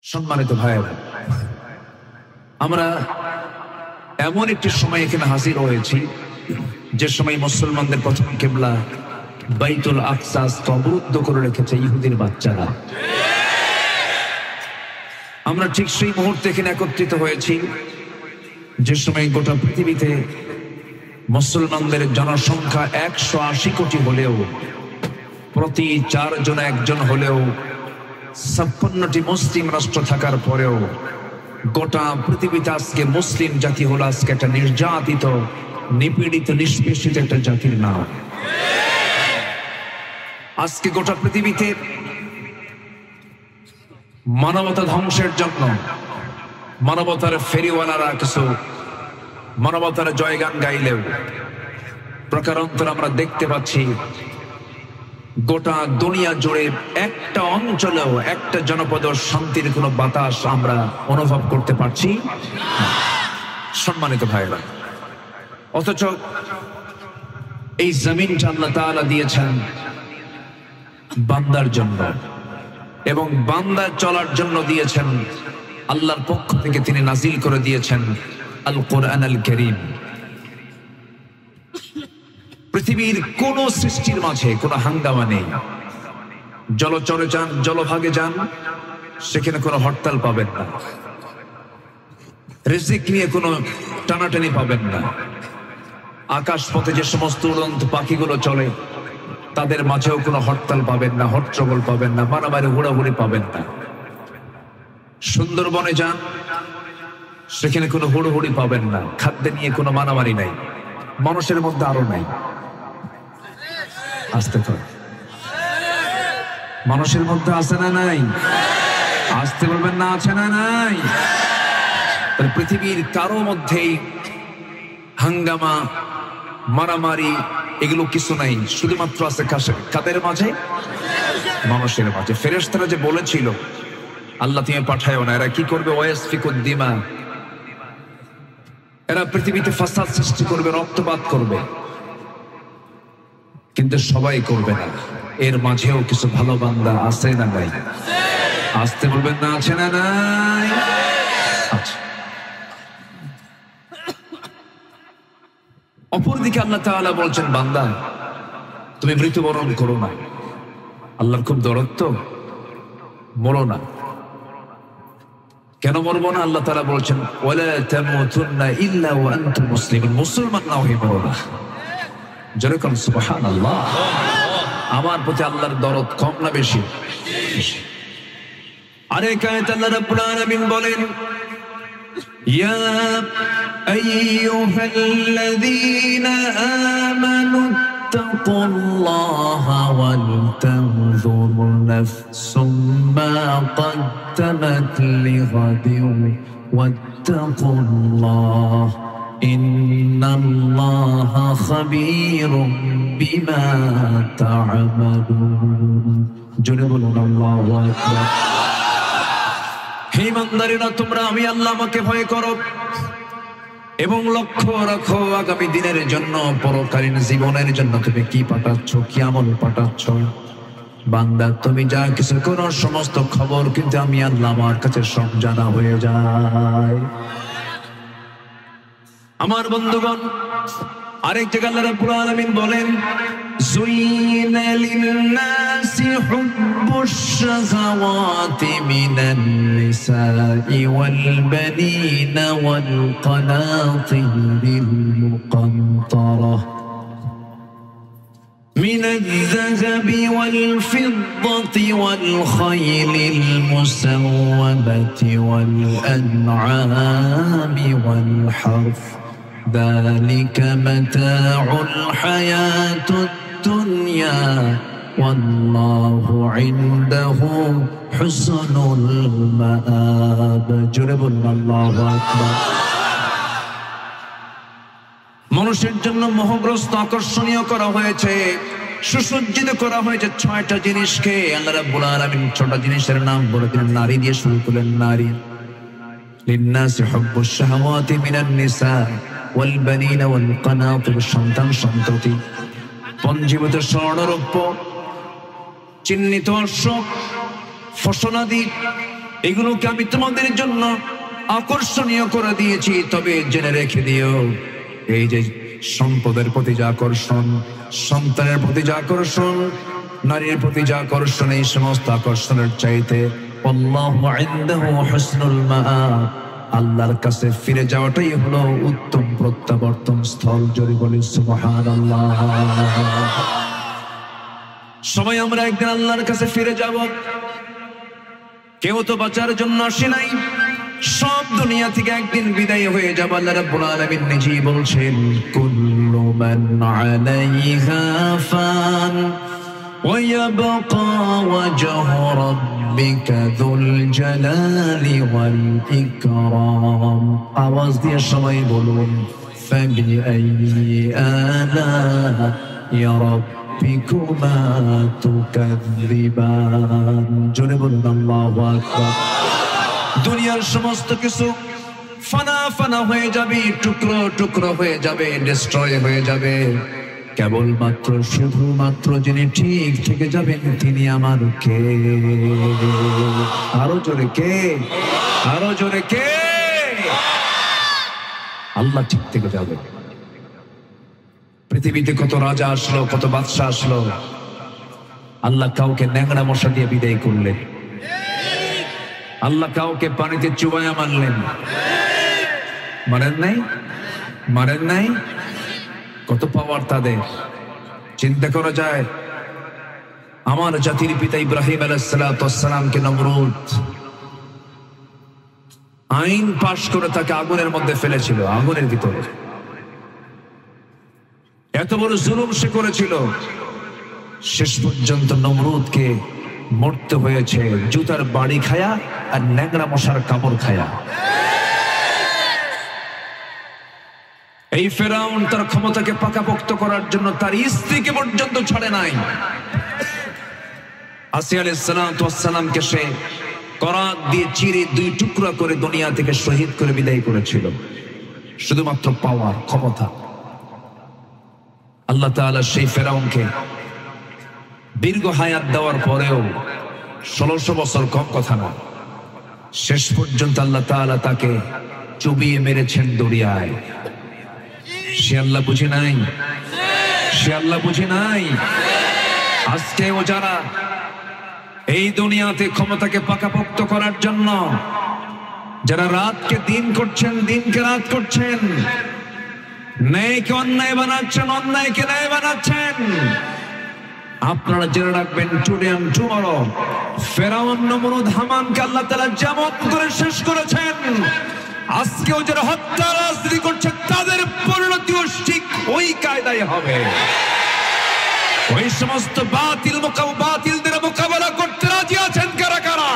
সম্মানিত ভাইয়েরা, আমরা এমন একটি সময় এখানে হাজির হয়েছি যে সময় মুসলমানদের প্রথম কিবলা বাইতুল আকসা অবরুদ্ধ করে রেখেছে ইহুদির বাচ্চারা। আমরা ঠিক সেই মুহূর্তে এখানে একত্রিত হয়েছি যে সময় গোটা পৃথিবীতে মুসলমানদের জনসংখ্যা 180 কোটি হলেও প্রতি 4 জন একজন হলেও 56টি মুসলিম রাষ্ট্র থাকার পরেও গোটা পৃথিবীতে আজকে মুসলিম জাতি হলো আজকে একটা নির্যাতিত, নিপীড়িত, নিষ্পেষিত একটা জাতির নাম। আজকে গোটা পৃথিবীতে মানবতা ধ্বংসের জন্য মানবতার ফেরিওয়ালারা কিছু মানবতার জয়গান গাইলেও প্রকারান্তর আমরা দেখতে পাচ্ছি গোটা দুনিয়া জুড়ে একটা অঞ্চলেও একটা জনপদের শান্তির কোনো বাতাস আমরা অনুভব করতে পারছি সম্মানিত ভাইরা। অথচ এই জমিনটা আল্লাহ তাআলা দিয়েছেন বান্দার জন্য এবং বান্দার চলার জন্য দিয়েছেন। আল্লাহর পক্ষ থেকে তিনি নাজিল করে দিয়েছেন আল কোরআন আল কারীম। পৃথিবীর কোন সৃষ্টির মাঝে কোনো হাঙ্গামা নেই। জলচরে যান, জলভাগে যান, সেখানে কোনো হরতাল পাবেন না। রিজিক নিয়ে কোনো টানাটানি পাবেন না। আকাশ পথে যে সমস্ত উড়ন্ত পাখিগুলো চলে তাদের মাঝেও কোনো হরতাল পাবেন না, হট্টগোল পাবেন না, মারামারি হুড়াহুড়ি পাবেন না। সুন্দরবনে যান, সেখানে কোনো হুড়োহুড়ি পাবেন না। খাদ্য নিয়ে কোনো মারামারি নাই। মানুষের মধ্যে আরো নাই। আসতে পারে মানুষের মধ্যে আছে না নাই? আসতে বলবেন না, আছে না নাই? পৃথিবীর কারো মধ্যেই হাঙ্গামা, মারামারি এগুলো কিছু নাই। শুধুমাত্র আছে কাদের মাঝে? মানুষের মাঝে। ফেরেশতারা যে বলেছিল আল্লাহ তুমি পাঠায়ও না, এরা কি করবে? ওয়াসফিকুদ্দিমা, এরা পৃথিবীতে ফাসাদ সৃষ্টি করবে, রক্তপাত করবে। কিন্তু সবাই করবে না। এর মাঝেও কিছু ভালো বান্দা আছে না নাই? আসতে বলবেন না, আছে না নাই? আচ্ছা, অপরদিকে আল্লাহ তাআলা বলছেন বান্দা তুমি মৃত্যুবরণ করো না। আল্লাহর খুব দরদ তো, মরো না। কেন মরবো না? আল্লাহ তাআলা বলছেন ওয়ালা তামুতুন্না ইল্লা ওয়া আনতুম মুসলিমুন, মুসলমান না হয়ে মরো না। যেরকম সুবহানাল্লাহ। আমার প্রতি আল্লাহর দরদ কম না বেশি? আরেক আয়াতে আল্লাহ রাব্বুল আলামিন বলেন ইয়া আইয়ুহাল্লাযীনা আমানু ইত্তাকুল্লাহা ওয়াল তানজুর নাফসুম মা قدمت لغد واتقوا الله إن الله خبير بما تعملون جنبنا الله أكبر। হে ইমানদারেরা, তোমরা আমি আল্লাহ আমাকে ভয় করো এবং লক্ষ্য রাখো আগামী দিনের জন্য, পরকালীন জীবনের জন্য তুমি কি পাঠাচ্ছ, কি আমল পাঠাচ্ছ। বান্দা তুমি যা কিছু করো সমস্ত খবর কিন্তু আমি আল্লাহ আমার কাছে সব জানা হয়ে যায়। আমার বন্ধুগণ, আরেক জায়গায় আল্লাহ রাব্বুল আলামিন বলেন যুইনা লিন-নাসি হুব্বুশ শাহাওয়াতি মিনান নিসাই ওয়াল বানিনা ওয়াল কানাতিরিল মুকান্তারাহ من الذهب والفضة والخيل المسومة والأنعام والحرث ذلك متاع الحياة الدنيا والله عنده حسن المآب جربنا الله أكبر। মানুষের জন্য মোহগ্রস্ত, আকর্ষণীয় করা হয়েছে, সুসজ্জিত করা হয়েছে 6টা জিনিসকে। আল্লাহ রাব্বুল আলামিন 6টা জিনিসের নাম বলে দিলেন, নারী দিয়ে শুরু করলেন। নারী লিন-নাসি হুব্বুশ শাহাওয়াতি মিনান নিসা ওয়াল বানিনা ওয়াল কানাতির, সন্তান সন্ততি, পঞ্জীভূত স্বর্ণরৌপ্য, চিহ্নিত অশ্ব, ফসলাদি, এগুলোকে আমি তোমাদের জন্য আকর্ষণীয় করে দিয়েছি, তবে জেনে রেখে দিও এই যে সম্পদের প্রতি যে আকর্ষণ, সন্তানের প্রতি যে আকর্ষণ, নারীর প্রতি যে আকর্ষণ, এই সমস্ত আকর্ষণের চাইতে আল্লাহু ইনদাহু হুসনুল মাআব, আল্লাহর কাছে ফিরে যাওয়াটাই হলো উত্তম প্রত্যাবর্তন স্থল। জোরে বলি সুবহানাল্লাহ। সবাই আমরা একদিন আল্লাহর কাছে ফিরে যাব। কেউ তো বাঁচার জন্য আসে নাই, সব দুনিয়া থেকে একদিন বিদায় হয়ে যাব। আল্লাহ রাব্বুল আলামিন নিজেই বলছেন, কুল্লু মান আলাইহা ফান ওয়া ইয়াবকা ওয়াজহু রাব্বিকা যুল জালালি ওয়াল ইকরাম। আওয়াজ দিয়ে সবাই বলুন, ফাবিআইয়ি আলা'i রাব্বিকুমা তুকাযযিবান। জোরে বলুন আল্লাহু আকবার। দুনিয়ার সমস্ত কিছু ফানা ফানা হয়ে যাবে, টুকরো টুকরো হয়ে যাবে, ডিস্ট্রয় হয়ে যাবে। কেবলমাত্র শুধুমাত্র যিনি ঠিক থেকে যাবেন তিনি আমার কে? আরো জোরে কে? আরো জোরে কে? আল্লাহ ঠিক থেকে যাবে। পৃথিবীতে কত রাজা আসলো, কত বাদশা আসলো, আল্লাহ কাউকে ন্যাংরা মশা দিয়ে বিদায় করলেন। আল্লাহ কাউকে পানিতে চুবায়া মারলেন, মারেন নাই? মারেন নাই? কত পাওয়ার তাদের, চিন্তা করা যায়। আমার জাতির পিতা ইব্রাহিম আলাইহিস সালামকে নমরুদ আইন পাশ করে তাকে আগুনের মধ্যে ফেলেছিল, আগুনের ভিতরে। এত বড় জুলুম সে করেছিল, শেষ পর্যন্ত নমরুদকে মরতে হয়েছে জুতার বাড়ি খায়া আর ন্যাংরা মশার কামড় খায়া। এই ফেরাউন তার ক্ষমতাকে পাকাপোক্ত করার জন্য তার স্ত্রীকে পর্যন্ত ছাড়ে নাই। আসিয়া আলাইহিস সালামকে সে করাত দিয়ে চিরে দুই টুকরা করে দুনিয়া থেকে শহীদ করে বিদায় করেছিল, শুধুমাত্র পাওয়ার, ক্ষমতা। আল্লাহ তাআলা সেই ফেরাউনকে দীর্ঘ হায়াত দেওয়ার পরেও 1600 বছর কম কথা না, শেষ পর্যন্ত আল্লাহ তাআলা তাকে চুবিয়ে মেরেছেন দরিয়ায়। সে আল্লাহ বুঝে নাই? সে আল্লাহ বুঝে নাই? আজকেও যারা এই দুনিয়াতে ক্ষমতাকে পাকাপোক্ত করার জন্য যারা রাতকে দিন করছেন, দিনকে রাত করছেন, ন্যায়কে অন্যায় বানাচ্ছেন, অন্যায়কে ন্যায় বানাচ্ছেন, আপনারা জেনে রাখবেন, টুডে এন্ড টুমরো ফেরাউন, নমরুদ, হামানকে আল্লাহ তাআলা যেমন করে শেষ করেছেন, আজকেও যারা হত্যা রাজনীতি করছে তাদের পরিণতিও ঠিক ওই কায়দায় হবে। ওই সমস্ত বাতিলদের মোকাবেলা করতে রাজি আছেন কারা কারা?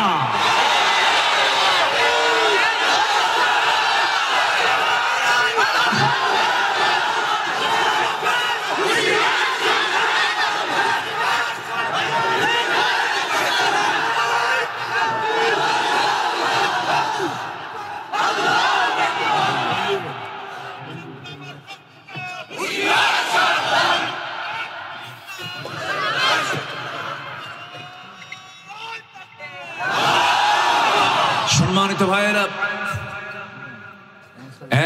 সম্মানিত ভাইয়েরা,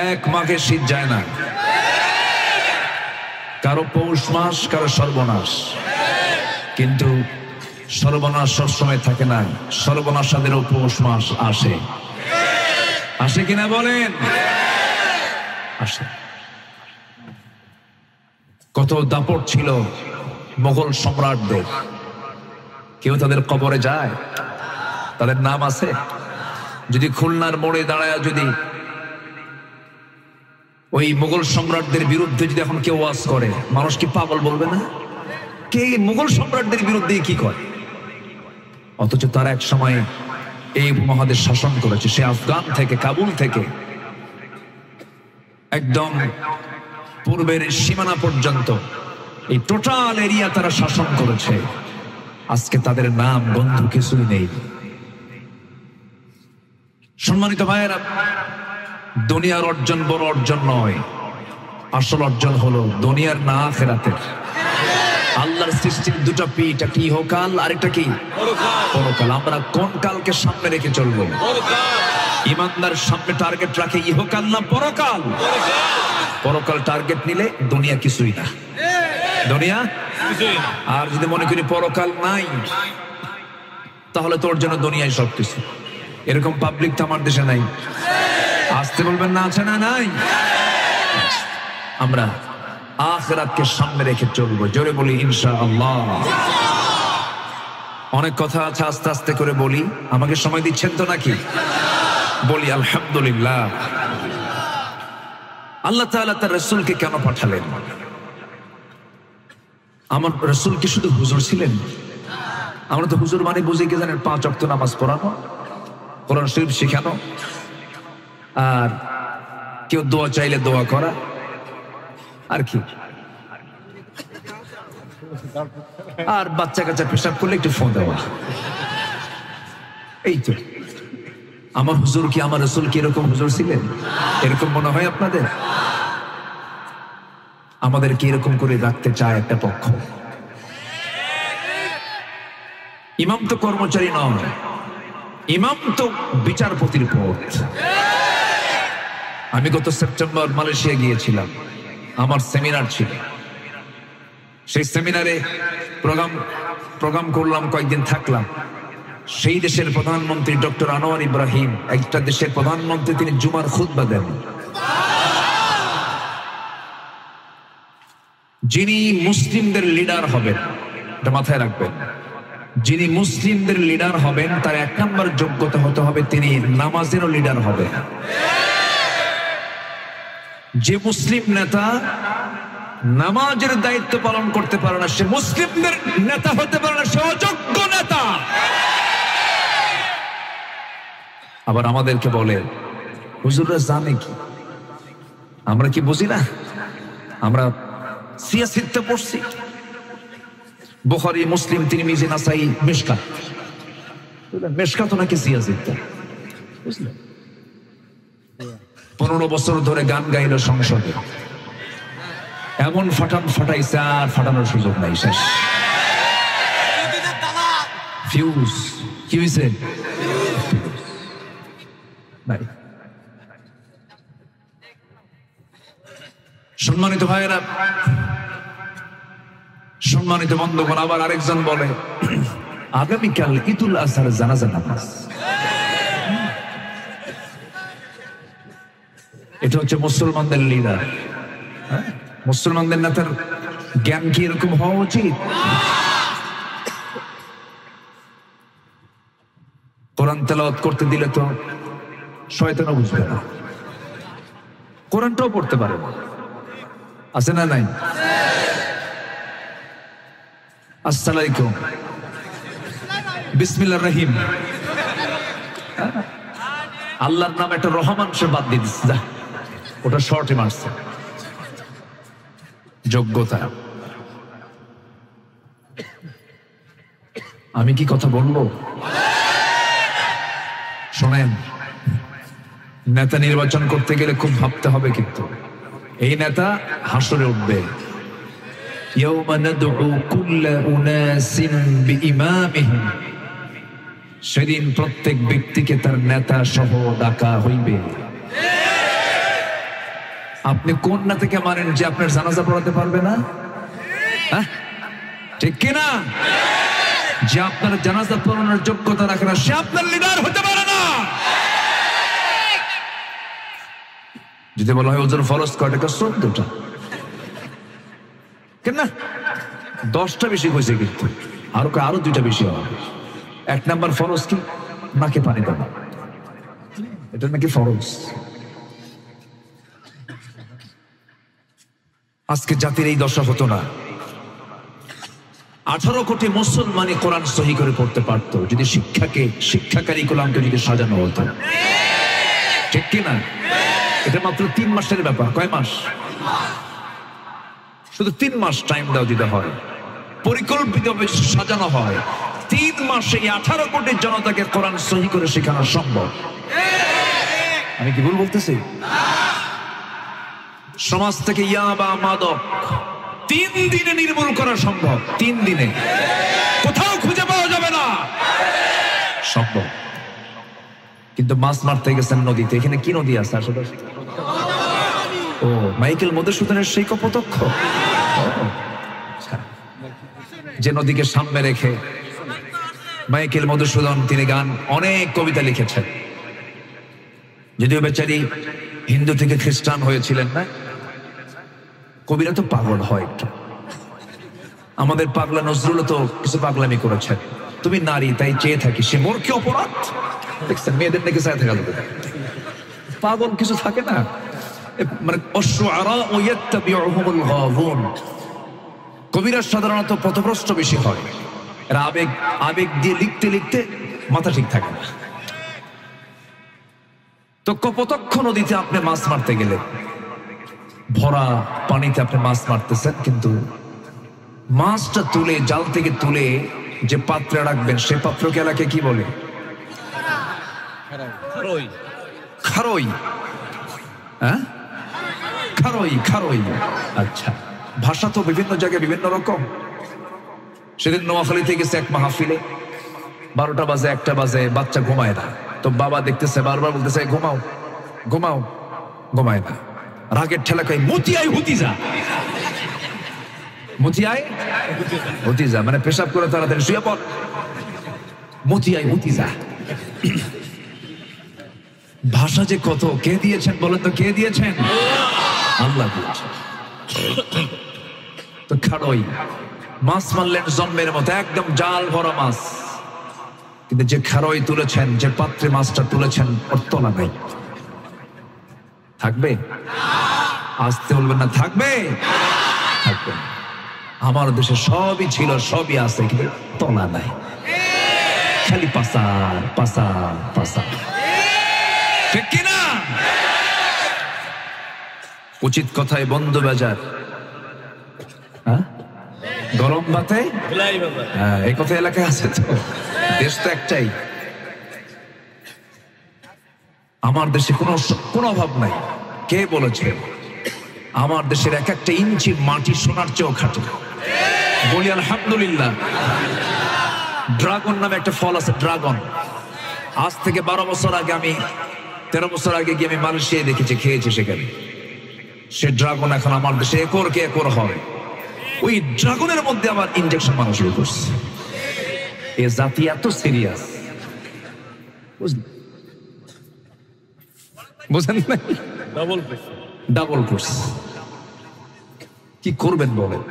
এক মাঘে শীত যায় না, কারো পৌষ মাস, কারো সর্বনাশ, কিন্তু সর্বনাশ সবসময় থাকে না, সর্বনাশাদেরও পৌষ মাস আসে। আসে কিনা বলেন? আসে। কত দাপট ছিল মোগল সম্রাটদের, কেউ তাদের কবরে যায়? তাদের নাম আছে? যদি খুলনার মোড়ে দাঁড়ায় যদি ওই মুঘল সম্রাটদের বিরুদ্ধে যদি এখন কেউ ওয়াজ করে, মানুষ কি পাগল বলবে না? কে মুঘল সম্রাটদের বিরুদ্ধে কি করে? অথচ তারা এক সময় এই উপমহাদেশ শাসন করেছে। সে আফগান থেকে, কাবুল থেকে একদম পূর্বের সীমানা পর্যন্ত এই টোটাল এরিয়া তারা শাসন করেছে। আজকে তাদের নাম গন্ধ কিছুই নেই। সম্মানিত ভাইয়েরা, দুনিয়ার অর্জন বড় অর্জন নয়, আসল অর্জন হলো দুনিয়ার না আখিরাতের। আল্লাহর সৃষ্টির দুটো পিঠ, একটা ইহকাল আর একটা কি পরকাল। আমরা কোন কালকে সামনে রেখে চলবো? ইমানদার সামনে টার্গেট রাখে ইহকাল না পরকাল? পরকাল টার্গেট নিলে দুনিয়া কিছুই না, দুনিয়া। আর যদি মনে করি পরকাল নাই, তাহলে তোর জন্য দুনিয়ায় সবকিছু। এরকম পাবলিক তো আমার দেশে নাই। আসতে বলবেন না, আছে না নাই? আমরা আখিরাতকে সামনে রেখে চলবো। জোরে বলি ইনশাআল্লাহ। অনেক কথা আছে, আস্তে আস্তে করে বলি। আমাকে সময় দিচ্ছেন তো নাকি? বলি আলহামদুলিল্লাহ। আল্লাহ তাআলা তার রাসূলকে কেন পাঠালেন? আমার রাসূল কি শুধু হুজুর ছিলেন? আমরা তো হুজুর মানে বুঝি কি জানেন? 5 ওয়াক্ত নামাজ পড়ানো, কোরআন শরীফ শেখানো, আর কেউ দোয়া চাইলে দোয়া করা, আর কি, আর বাচ্চা কাচ্চা পেশাব করলে একটু ফোন দেওয়া। এই তো আমার হুজুর। কি আমার রাসূল কি এরকম হুজুর ছিলেন? এরকম মনে হয় আপনাদের? আমাদের কি এরকম করে রাখতে চায় একটা পক্ষ? ইমাম তো কর্মচারী নয়, ইমাম তো বিচারপতির পদ। আমি গত সেপ্টেম্বর মালয়েশিয়া গিয়েছিলাম, আমার সেমিনার ছিল। সেই সেমিনারে প্রোগ্রাম করলাম, কয়েকদিন থাকলাম। সেই দেশের প্রধানমন্ত্রী ডক্টর আনোয়ার ইব্রাহিম, একটা দেশের প্রধানমন্ত্রী, তিনি জুমার খুতবা দেন। যিনি মুসলিমদের লিডার হবেন, এটা মাথায় রাখবেন, যিনি মুসলিমদের লিডার হবেন তার 1 নম্বর যোগ্যতা হতে হবে তিনি নামাজেরও লিডার হবেন। যে মুসলিম নেতা নামাজের দায়িত্ব পালন করতে পারে না, সে মুসলিমদের নেতা হতে পারে না, সে অযোগ্য নেতা। আবার আমাদেরকে বলে হুজুররা জানে কি? আমরা কি বুঝি না? আমরা সিয়াসিতে পড়ছি, বুখারী, মুসলিম, তিরমিজি, নাসাই, মিশকাত। মিশকাত নাকি সিয়াসিত? বুঝলেন? 15 বছর ধরে গান গাইল সংসদে, এমন ফাটাইছে আর ফাটানোর সুযোগ নাই, শেষ। ফিউজ কি হয়েছে? সম্মানিত ভাইয়েরা, সম্মানিত বন্ধুগণ, আবার আরেকজন বলে আগামীকাল ঈদুল আজহার জানাজা নামাজ। এটা হচ্ছে মুসলমানদের লিডার। মুসলমানদের নেতার জ্ঞান কি এরকম হওয়া উচিত? কোরআন তেলাওয়াত করতে দিলে তো শয়তানও বুঝবে না, কোরআনটাও পড়তে পারে না। আছে না নাই? আসসালামু আলাইকুম, বিসমিল্লাহির রহিম, আল্লাহর নাম একটা রহমান সে বাদ দিয়ে দিচ্ছে, ওটা শর্টে মারছে। যোগ্যতা। আমি কি কথা বলবো? শোনেন, নেতা নির্বাচন করতে গেলে খুব ভাবতে হবে, কিন্তু এই নেতা হাসরে উঠবে। ইয়াউমা নাদউ কুল্লা উনাসিন বিইমামিহিম, সেদিন প্রত্যেক ব্যক্তিকে তার নেতা সহ ডাকা হইবে। আপনি কোন নেতাকে মানেন যে আপনার জানাজা পড়াতে পারবে না? ঠিক কিনা? যে আপনার জানাজা পড়ানোর যোগ্যতা রাখে না, সে আপনার লিডার হতে পারে না। যদি বলা হয় ওজন ফরজ কয়টা? 14টা। কেন? 10টা বেশি হয়েছে, কিন্তু আরো 2টা বেশি হবে। 1 নাম্বার ফরজ কি? নাকে পানি দেওয়া, এটা নাকি ফরজ। আজকে জাতির এই দশা হতো না। 18 কোটি মুসলমানই কোরআন সহি করে পড়তে পারত যদি শিক্ষা কারিকুলামকে যদি সাজানো হতো। ঠিক কিনা? এটা মাত্র 3 মাসের ব্যাপার। কয় মাস? শুধু 3 মাস টাইম দাও দিতে হয়, পরিকল্পিতভাবে সাজানো হয়। 3 মাসে 18 কোটি জনতাকে কোরআন সহি করে শেখানো সম্ভব। আমি কি ভুল বলতেছি? সমাজ থেকে ইয়াবা, মাদক, 3 দিনে নির্মূল করা সম্ভব। 3 দিনে কোথাও খুঁজে পাওয়া যাবে না, সম্ভব। কিন্তু মাছ মারতে গেছেন নদীতে। এখানে কি নদী আছে আসলে? ও, মাইকেল মধুসূদনের সেই কপোতক্ষ, যে নদীকে সামনে রেখে মাইকেল মধুসূদন তিনি গান, অনেক কবিতা লিখেছেন। যদিও বেচারি হিন্দু থেকে খ্রিস্টান হয়েছিলেন না। কবিরা তো পাগল হয় একটু। আমাদের পাগলা নজরুলও তো কিছু পাগলামি করেছেন। তুমি নারী তাই চেয়ে থাকি, সে মোর কি অপরাধ। দেখছেন মেয়েদের নাকি চায় থাকা যাবে, পাগল কিছু থাকে না, মানে কবিরা সাধারণত পথভ্রষ্ট বেশি হয়। এরা আবেগ আবেগ দিয়ে লিখতে লিখতে মাথা ঠিক থাকে না। তো কপোতক্ষ নদীতে আপনি মাছ মারতে গেলে, ভরা পানিতে আপনি মাছ মারতেছেন, কিন্তু মাছটা তুলে জাল থেকে তুলে যে পাত্রে রাখবেন সে পাত্রকে এলাকে কি বলে? খারই। হ্যাঁ, খারই, খারই। আচ্ছা, ভাষা তো বিভিন্ন জায়গায় বিভিন্ন রকম। সেদিন নোয়াখালীতে গেছে এক মাহফিলে, 12টা বাজে 1টা বাজে, বাচ্চা ঘুমায় না। তো বাবা দেখতেছে, বারবার বলতেছে ঘুমাও ঘুমাও, ঘুমায় না। রাগের ঠেলাকায় মতিয়াই হুতিজা, মতিয়াই হুতিজা মানে পেশাব করে তাড়াতাড়ি শুয়ে পড়, মতিয়াই হুতিজা। ভাষা যে কত, কে দিয়েছেন বলেন তো? কে দিয়েছেন? আল্লাহ দিয়েছেন। তো খাড়ই মাছ মারলেন জন্মের মতো, একদম জাল ভরা মাছ। কিন্তু যে খাড়ই তুলেছেন, যে পাত্রে মাছটা তুলেছেন, ওর তলা নাই। থাকবে? আসতে বলবেন না, থাকবে? থাকবে। আমার দেশে সবই ছিল, সবই আছে, কিন্তু তলা নাই, খালি পাসার পাসার পাসার। ঠিক কিনা? উচিত কথায় বন্ধু বাজার, গরম ভাতে এই কথা এলাকায় আছে তো, দেশ তো একটাই। আমার দেশে কোনো অভাব নাই। কে বলেছে? আমার দেশের এক একটা ইঞ্চি মাটি সোনার চেয়েও খাটে। বলি আলহামদুলিল্লাহ। ড্রাগন নামে একটা ফল আছে, ড্রাগন। আজ থেকে 12 বছর আগে, আমি 13 বছর আগে গিয়ে আমি মালয়েশিয়ায় দেখেছি, খেয়েছি সেখানে। সে ড্রাগন এখন আমার দেশে একরকে একর হয়। ওই ড্রাগনের মধ্যে আবার ইনজেকশন মানুষ শুরু করছে। এ জাতি এত সিরিয়াস, বুঝেন না? Double course. কি করবেন বলেন?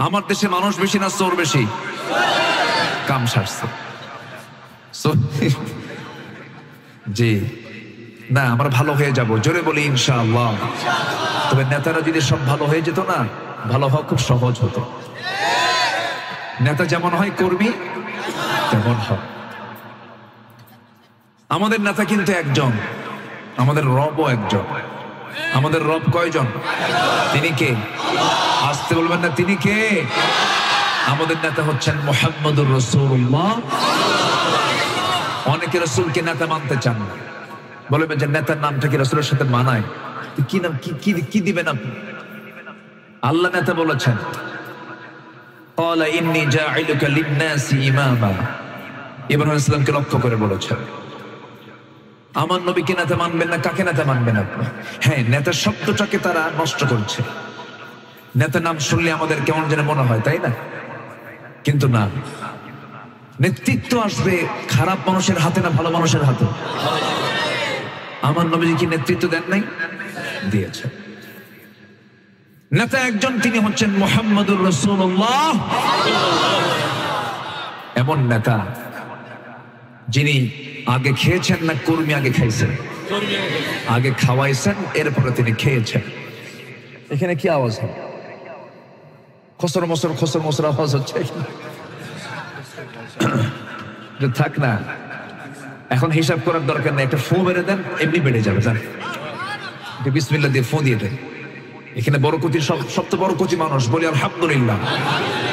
আমার দেশে মানুষ বেশি না চোর বেশি? কাম সারছে। জি না, আমরা ভালো হয়ে যাব, জোরে বলি ইনশাআল্লাহ। তবে নেতারা যদি সব ভালো হয়ে যেত না, ভালো হওয়া খুব সহজ হতো। নেতা যেমন হয়, কর্মী তেমন হয়। আমাদের নেতা কিন্তু একজন, আমাদের রবও একজন। আমাদের রব কয়জন? তিনি কে? আসতে বলবেন না, তিনি কে? আমাদের নেতা হচ্ছেন মুহাম্মদুর রাসূলুল্লাহ। অনেকে রাসূলকে নেতা মানতে চান না, বলবেন যে নেতার নামটা কি রাসূলের সাথে মানায়? কি নাম, কি দিবেন আপনি? আল্লাহ নেতা বলেছেন, ক্বালা ইন্নী জাইলুকা লিন-নাসি ইমামা। ইব্রাহিম আলাইহিস সালামকে লক্ষ্য করে বলেছেন, আমার নবীকে নেতা মানবেন না, কাকে নেতা মানবেন আপনি? হ্যাঁ, নেতা শব্দটাকে তারা নষ্ট করছে। নেতার নাম শুনলে আমাদের কেমন যেন মনে হয়, তাই না? কিন্তু না, নেতৃত্ব আসবে খারাপ মানুষের হাতে না ভালো মানুষের হাতে? আমার নবীজি কি নেতৃত্ব দেন নাই? দিয়েছেন। নেতা একজন, তিনি হচ্ছেন মুহাম্মদুর রাসূলুল্লাহ। এমন নেতা যিনি আগে খেয়েছেন না কর্মী আগে খাইছেন? আগে খাওয়াইছেন, এরপরে তিনি খেয়েছেন। এখানে কি আওয়াজ হয়? খসর মসর আওয়াজ হচ্ছে। থাক না, এখন হিসাব করার দরকার নেই। একটা ফু মেরে দেন, এমনি বেড়ে যাবে। জান, বিসমিল্লাহ দিয়ে ফু দিয়ে দেন। এখানে বড় কচি, সবচেয়ে বড় কচি মানুষ, বলি আলহামদুলিল্লাহ।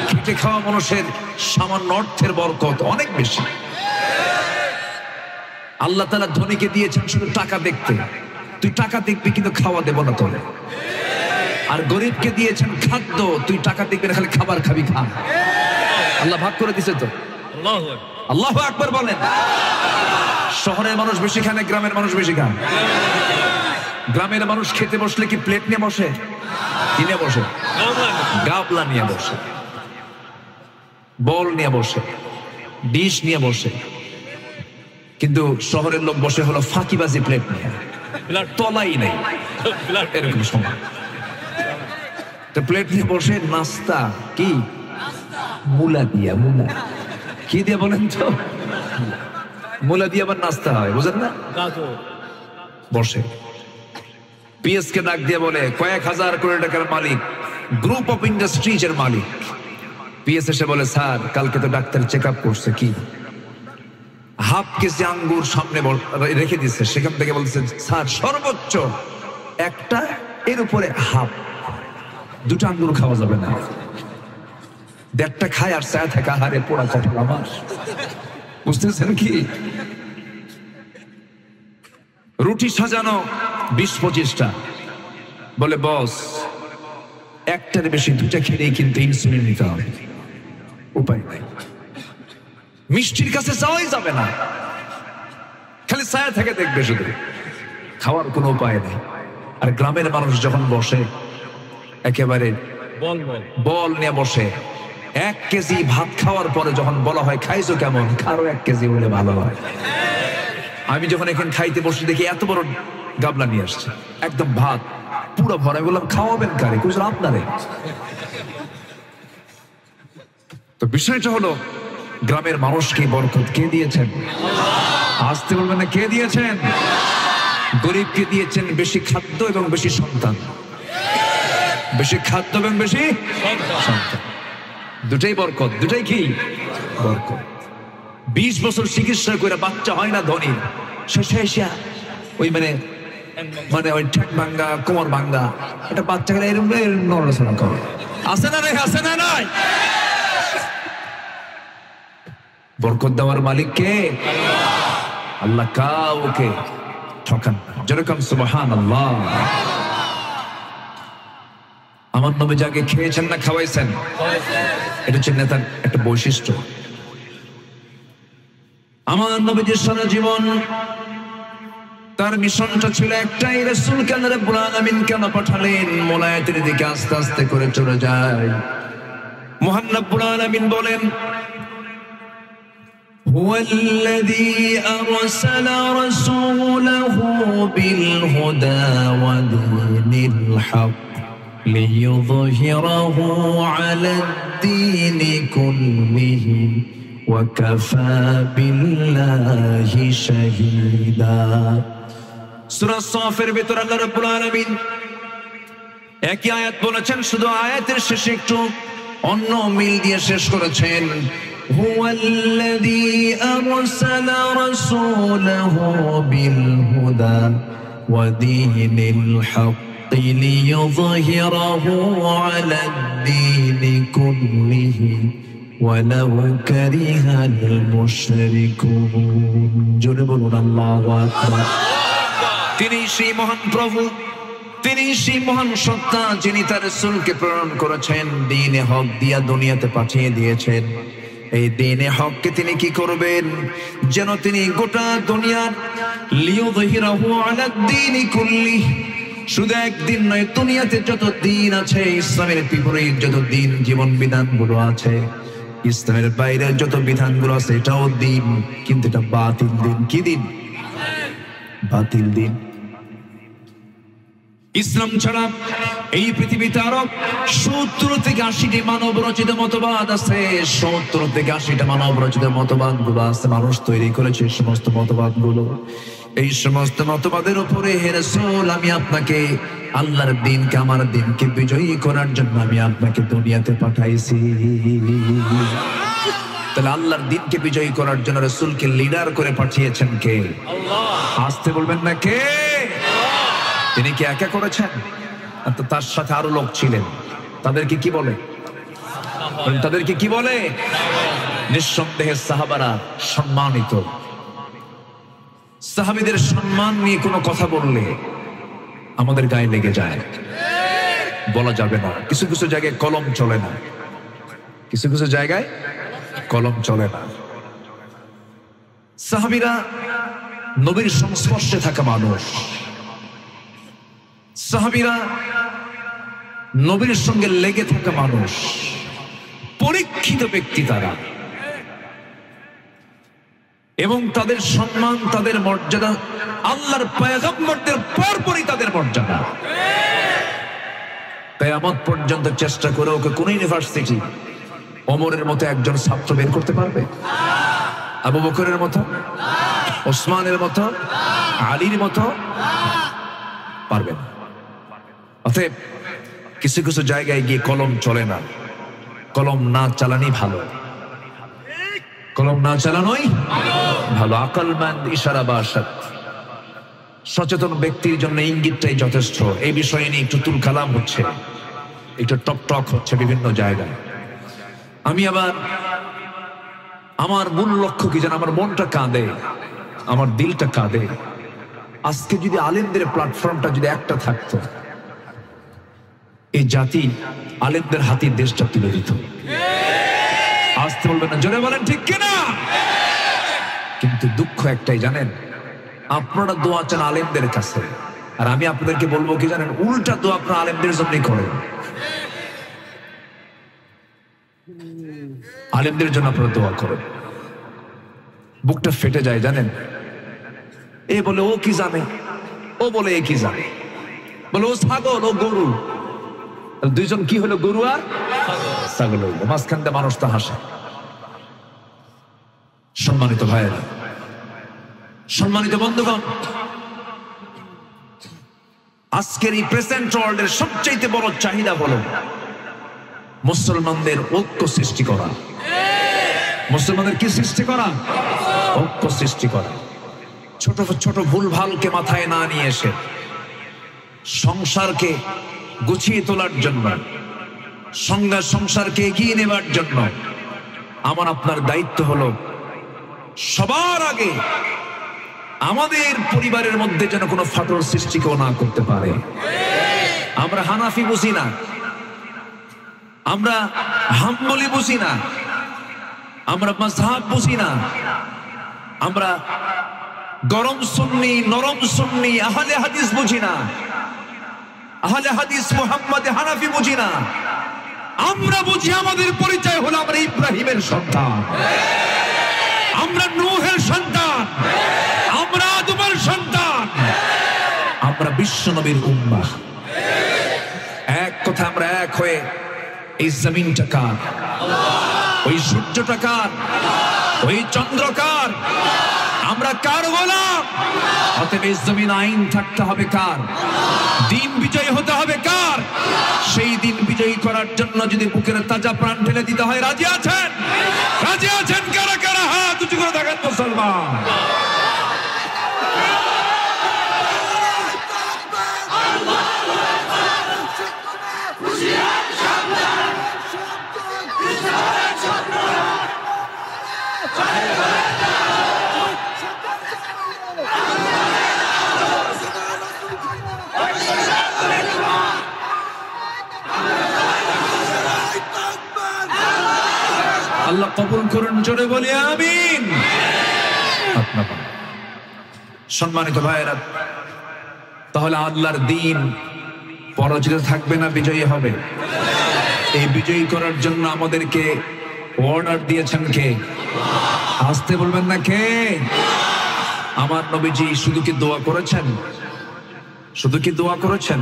খেটে খাওয়া মানুষের সামান্য অর্থের বরকত অনেক বেশি। আল্লাহ তাআলা ধনীকে দিয়েছেন শুধু টাকা দেখতে। তুই টাকা দেখবি, কিন্তু খাওয়া দেব না তোরে। আর গরিবকে দিয়েছেন খাদ্য। তুই টাকা দিবি না, খালি খাবার খাবি, খা। আল্লাহ ভাগ করে দিছে তো। আল্লাহু আকবার বলেন। শহরের মানুষ বেশি খায় না গ্রামের মানুষ বেশি খায়? গ্রামের মানুষ খেতে বসলে কি প্লেট নিয়ে বসে? কি নিয়ে বসে? গাবলা নিয়ে বসে, বল নিয়ে বসে, ডিশ নিয়ে বসে। কিন্তু শহরের লোক বসে হলো ফাঁকিবাজি প্লেট নিয়ে, তলাই নেই, এরকম সময় প্লেট নিয়ে বসে। নাস্তা কি? মুলা দিয়া। মুলা কি দিয়ে বলেন তো? মুলা দিয়ে আবার নাস্তা হয়, বুঝেন না? বসে পিএস কে ডাক দিয়ে বলে, কয়েক হাজার কোটি টাকার মালিক, গ্রুপ অফ ইন্ডাস্ট্রিজ এর মালিক। পিএস এসে বলে, স্যার কালকে তো ডাক্তার চেক আপ করছে, কি হাফ কেজি আঙ্গুর সামনে রেখে দিচ্ছে, সেখান থেকে বলছে স্যার সর্বোচ্চ একটা, এর উপরে হাফ, দুটো আঙ্গুর খাওয়া যাবে না। দেড়টা খায় আর চায় থাকে, আহারে পোড়া কপাল আমার। বুঝতেছেন কি? রুটি সাজানো 20-25টা, বলে বস একটার বেশি দুটা খেলেই কিন্তু ইনসুলিন নিতে হবে, উপায় নাই। মিষ্টির কাছে যাওয়াই যাবে না, খালি ছায়া থেকে দেখবে, শুধু খাওয়ার কোনো উপায় নেই। আর গ্রামের মানুষ যখন বসে একেবারে বল নিয়ে বসে, 1 কেজি ভাত খাওয়ার পরে যখন বলা হয় খাইছো কেমন, আরো 1 কেজি হলে ভালো হয়। আমি যখন এখানে খাইতে বসে দেখি এত বড় গাবলা নিয়ে আসছে, একদম ভাত পুরো ভরা। বললাম খাওয়াবেন কারে? বুঝলো আপনারে। তো বিষয়টা হলো, গ্রামের মানুষকে বরকত কে দিয়েছেন? আসতে বলবেন না, কে দিয়েছেন? গরিবকে দিয়েছেন বেশি খাদ্য এবং বেশি সন্তান। বেশি খাদ্য এবং বেশি সন্তান, দুটাই বরকত। দুটাই কি বরকত? 20 বছর চিকিৎসা করে বাচ্চা হয় না ধনী, শেষে এসে ওই মানে ওই ঠ্যাক ভাঙ্গা, কোমর ভাঙ্গা একটা বাচ্চা গেলে এরকম নড়াচড়া করে। আছে না নাই? আছে না নাই? বরকত দেওয়ার মালিক কে? আল্লাহ। কাউকে ঠকান না, যেরকম সুবহানাল্লাহ। আমার নবী যাকে খেয়েছেন না খাওয়াইছেন, এটা হচ্ছে নেতার একটা বৈশিষ্ট্য। আমার নবীজির সারা জীবন তার মিশনটা ছিল একটাই, রাসূলকে আল্লাহ রাব্বুল আলামিন কেন পাঠালেন? মোলায়েতের দিকে আস্তে আস্তে করে চলে যায়। মহান রাব্বুল আলামিন বলেন, হুয়াল্লাযী আরসালা রাসূলাহু বিল হুদা ওয়া দীনিল হক লিইয়ুযহিরাহু আলাদ-দীনি কুল্লিহি ওয়া কাফা বিল্লাহি শাহীদা। সূরা সাফের ভিতর আল্লাহ রাব্বুল আলামিন একই আয়াত বলেছেন, শুধু আয়াতের শেষে একটু অন্য মিল দিয়ে শেষ করেছেন। হুয়াল্লাযী আরসালা রাসূলাহু বিল হুদা ওয়া দীনিল হক লিইয়ুযহিরাহু আলাদ-দীনি কুল্লিহি ওয়ালাউ কারিহাল মুশরিকুন। জোরে বলুন আল্লাহু আকবার। তিনি সেই মহান প্রভু, তিনি সেই মহান সত্তা, যিনি তার রাসূলকে প্রেরণ করেছেন, দ্বীনে হক দিয়া দুনিয়াতে পাঠিয়ে দিয়েছেন। এই দ্বীনে হককে তিনি কি করবেন? যেন তিনি গোটা দুনিয়ার লিইয়ুযহিরাহু আলাদ-দীনি কুল্লিহি, শুধু একদিন নয়, দুনিয়াতে যত দিন আছে, ইসলামের বিপরীত যত দিন জীবন বিধানগুলো আছে, ইসলামের বাইরের যত বিধানগুলো আছে, এটাও দিন, কিন্তু এটা বাতিল দিন। কি দিন? বাতিল দিন। ইসলাম ছাড়া এই পৃথিবীতে আরো 70 থেকে 80টি মানব রচিত মতবাদ আছে। 70 থেকে 80টা মানব রচিত মতবাদ গুলো আছে, মানুষ তৈরি করেছে সমস্ত মতবাদ গুলো। এই সমস্ত মতবাদের উপরে হে রাসূল, আমি আপনাকে আল্লাহর দিনকে, আমার দিনকে বিজয়ী করার জন্য আমি আপনাকে দুনিয়াতে পাঠাইছি। তাহলে আল্লাহর দিনকে বিজয়ী করার জন্য রাসূলকে লিডার করে পাঠিয়েছেন কে? আল্লাহ। আসতে বলবেন না, কে? তিনি কি একা করেছেন? তার সাথে আরো লোক ছিলেন। তাদেরকে কি বলে? তাদেরকে কি বলে? নিঃসন্দেহে সাহাবারা সম্মানিত। সাহাবীদের সম্মান নিয়ে কোনো কথা বললে আমাদের গায়ে লেগে যায়। বলা যাবে না। কিছু কিছু জায়গায় কলম চলে না, কিছু কিছু জায়গায় কলম চলে না। সাহাবীরা নবীর সংস্পর্শে থাকা মানুষ, সাহাবীরা নবীর সঙ্গে লেগে থাকা মানুষ, পরীক্ষিত ব্যক্তি তারা, এবং তাদের সম্মান, তাদের মর্যাদা আল্লাহর পয়গম্বরদের পরপরই তাদের মর্যাদা। কিয়ামত পর্যন্ত চেষ্টা করে ওকে কোন ইউনিভার্সিটি ওমরের মতো একজন ছাত্র বের করতে পারবে? আবু বকরের মতো, ওসমানের মতো, আলীর মতো পারবে না। অতএব কিছু কিছু জায়গায় গিয়ে কলম চলে না, কলম না চালানি ভালো, কলম না চালানোই ভালো। আকলমান ইশারা বা আশাত, সচেতন ব্যক্তির জন্য ইঙ্গিতটাই যথেষ্ট। এই বিষয়ে নিয়ে একটু তুল কালাম হচ্ছে, একটু টক টক হচ্ছে বিভিন্ন জায়গায়। আমি আবার আমার মূল লক্ষ্য কি জানেন? আমার মনটা কাঁদে, আমার দিলটা কাঁদে। আজকে যদি আলেমদের প্ল্যাটফর্মটা যদি একটা থাকতো, এই জাতি আলেমদের হাতে দেশটা তুলে দিত। আসতে বলবেন না, জোরে বলেন ঠিক কিনা? কিন্তু দুঃখ একটাই জানেন, আপনারা দোয়া চান আলেমদের কাছে, আর আমি আপনাদেরকে বলবো কি জানেন, উল্টা দোয়া আপনারা আলেমদের জন্যই করেন। আলেমদের জন্য আপনারা দোয়া করেন। বুকটা ফেটে যায় জানেন, এ বলে ও কি জানে, ও বলে এ কি জানে, বলে ও ছাগল, ও গরু। দুইজন কি হলো? গরু আর ছাগল হইল। মাঝখান দিয়ে মানুষ তো হাসে। সম্মানিত ভাইয়েরা, সম্মানিত বন্ধুগণ, আজকের এই প্রেজেন্ট ওয়ার্ল্ডের সবচেয়ে বড় চাহিদা হলো মুসলমানদের ঐক্য সৃষ্টি করা। মুসলমানদের কি সৃষ্টি করা? ঐক্য সৃষ্টি করা। ছোট ছোট ভুলভালকে মাথায় না নিয়ে এসে সংসারকে গুছিয়ে তোলার জন্য, সংসারকে এগিয়ে নেবার জন্য আমার আপনার দায়িত্ব হলো সবার আগে আমাদের পরিবারের মধ্যে যেন কোনো ফাটল সৃষ্টি কেউ না করতে পারে। আমরা হানাফি বুঝি না, আমরা হাম্বলি বুঝি না, আমরা মাযহাব বুঝি না, আমরা গরম সুন্নি, নরম সুন্নি, আহলে হাদিস বুঝি না, আহলে হাদিস মুহাম্মদ হানাফি বুঝি না। আমরা বুঝি আমাদের পরিচয় হলো আমরা ইব্রাহিমের সন্তান, আমরা নূহের সন্তান, আমরা আদমের সন্তান, আমরা বিশ্ব নবীর উম্মাহ। এক কথা, আমরা এক হয়ে এই জমিনটা কার? ওই সূর্যটা কার? ওই চন্দ্র কার? আমরা কার গোলাম? অতএব এই জমিন আইন থাকতে হবে কার? দিন বিজয়ী হতে হবে কার? সেই দিন বিজয়ী করার জন্য যদি বুকের তাজা প্রাণ ঢেলে দিতে হয়, রাজি আছেন? রাজি আছেন কারা কারা? হাত উঁচু করে দেখেন মুসলমান। আল্লাহ কবুল করুন, জোরে বলি আমিন। সম্মানিত ভাইয়েরা, তাহলে আল্লাহর দিন পরাজিত থাকবে না বিজয়ী হবে? এই বিজয়ী করার জন্য আমাদেরকে অর্ডার দিয়েছেন কে? আসতে বলবেন না কে? আমার নবীজি শুধু কি দোয়া করেছেন? শুধু কি দোয়া করেছেন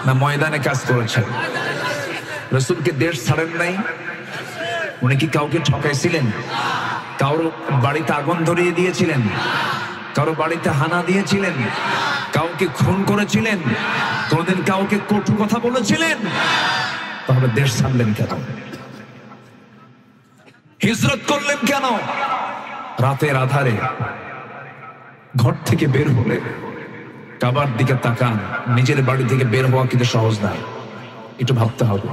না ময়দানে কাজ করেছেন? রাসূলকে দেশ ছাড়েন নাই? উনি কি কাউকে ঠকাইছিলেন? কারো বাড়িতে আগুন ধরিয়ে দিয়েছিলেন? কারো বাড়িতে হানা দিয়েছিলেন? কাউকে খুন করেছিলেন? কোনদিন কাউকে কটু কথা বলেছিলেন? তাহলে দেশ ছাড়লেন কেন? হিজরত করলেন কেন? রাতের আধারে ঘর থেকে বের হলে কাবার দিকে তাকান, নিজের বাড়ি থেকে বের হওয়া কিন্তু সহজ না, একটু ভাবতে হবে।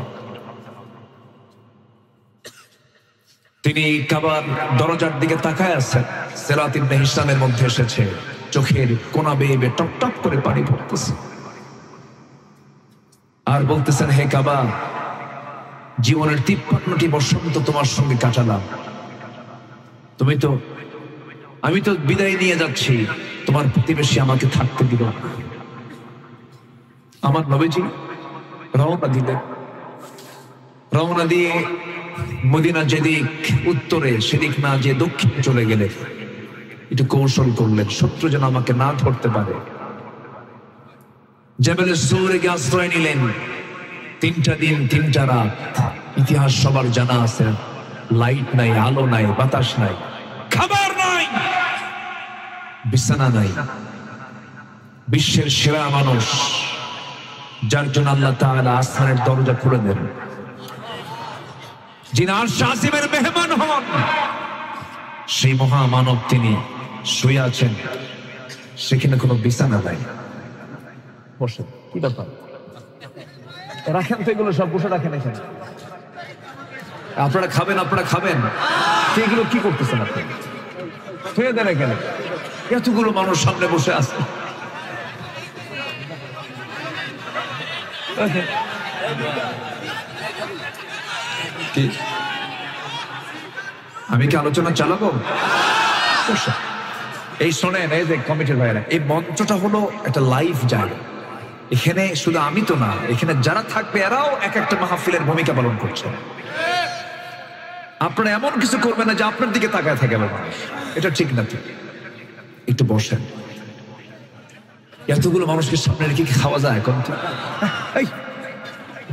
তিনি কাবার দরজার দিকে তাকায় আছেন, সিরাত ইবনে হিশামের মধ্যে এসেছে, চোখের কোনা বেয়ে বেয়ে টপ টপ করে পানি পড়তেছে। আর বলতেছেন, হে কাবা, জীবনের 53টি বসন্ত তোমার সঙ্গে কাটালাম, আমি তো বিদায় নিয়ে যাচ্ছি, তোমার প্রতিবেশী আমাকে থাকতে দিল না। আমার নবীজি রওনা দিলেন। রওনা দিয়ে মদিনা যেদিক উত্তরে সেদিক না যে দক্ষিণে চলে গেলে একটু কৌশল করলেন, শত্রু যেন আমাকে না ধরতে পারে। জাবেলে সূরে গিয়ে আশ্রয় নিলেন। 3টা দিন 3টা রাত, ইতিহাস সবার জানা আছে। লাইট নাই, আলো নাই, বাতাস নাই, খাবার নাই, বিছানা নাই। বিশ্বের সেরা মানুষ, যার জন্য আল্লাহ তাআলা আসমানের দরজা খুলে দেন, যিনি আরশ আজিমের মেহমান হন, সেই মহামানব তিনি শুয়ে আছেন, সেখানে কোনো বিছানা নাই। বসে কি ব্যাপার, রাখেন তো এগুলো সব, বসে রাখেন এখানে। আপনারা খাবেন, এগুলো কি করতেছেন আপনি? শুয়ে দেন এখানে, এতগুলো মানুষ সামনে বসে আছে। আমি কি আলোচনা চালাবো? এই শোনেন, এই যে কমিটির ভাইরা, এই মঞ্চটা হলো একটা লাইভ জায়গা। এখানে শুধু আমি তো না, এখানে যারা থাকবে এরাও এক একটা মাহফিলের ভূমিকা পালন করছে। আপনারা এমন কিছু করবেন না যে আপনার দিকে তাকায় থাকে মানুষ, এটা ঠিক না। একটু বসেন। এতগুলো মানুষকে সামনে রেখে কি খাওয়া যায়?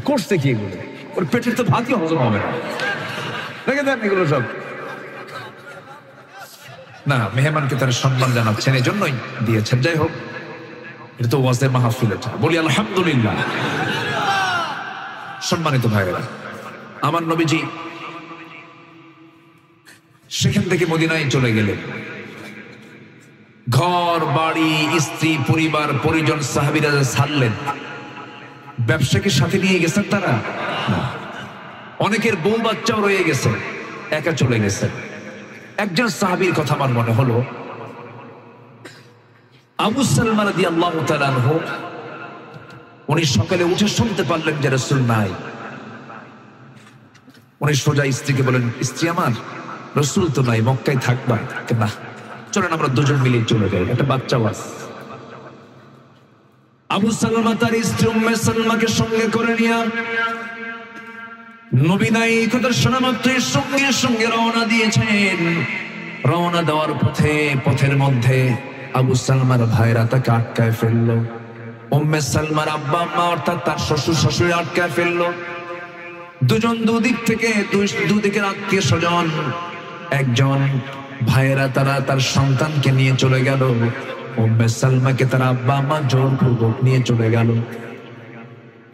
করছে কি এগুলো? ওর পেটের তো ভাতই হজম হবে না। দেখে দেন এগুলো সব না, মেহমানকে তারা সম্মান জানাচ্ছেন, এই জন্যই দিয়েছেন। যাই হোক, এটা তো ওয়াজের মাহফিল, এটা বলি আলহামদুলিল্লাহ। সম্মানিত ভাইয়েরা, আমার নবীজি সেখান থেকে মদিনায় চলে গেলেন। ঘর বাড়ি, স্ত্রী, পরিবার, পরিজন, সাহাবীরা ছাড়লেন। ব্যবসাকে সাথে নিয়ে গেছেন তারা? অনেকের বউ বাচ্চাও রয়ে গেছে, একা চলে গেছেন। একজন সাহাবীর কথা আমার মনে হলো, আবু সালমা রাদিয়াল্লাহু তাআলা আনহু। উনি সকালে উঠে শুনতে পারলেন যে রাসূল নাই। উনি সোজা স্ত্রীকে বলেন, স্ত্রী আমার, রাসূল তো নাই, মক্কায় থাকবা না, চলেন আমরা দুজন মিলে চলে যাই, একটা বাচ্চাও আছে। আবু সালমা তার স্ত্রী উম্মে সালমাকে সঙ্গে করে নিয়ে নবী নাই কথা শোনা মাত্রই সঙ্গে সঙ্গে রওনা দিয়েছেন। রওনা দেওয়ার পথের মধ্যে আবু সালমার ভাইরা তাকে আটকায় ফেললো। উম্মে সালমার আব্বা আম্মা অর্থাৎ তার শ্বশুর শাশুড়ি আটকায় ফেললো। দুজন দুদিক থেকে, দুদিকের আত্মীয় স্বজন। একজন ভাইয়েরা তারা তার সন্তানকে নিয়ে চলে গেল। উম্মে সালমাকে তার আব্বা আম্মা জোরপূর্বক নিয়ে চলে গেল।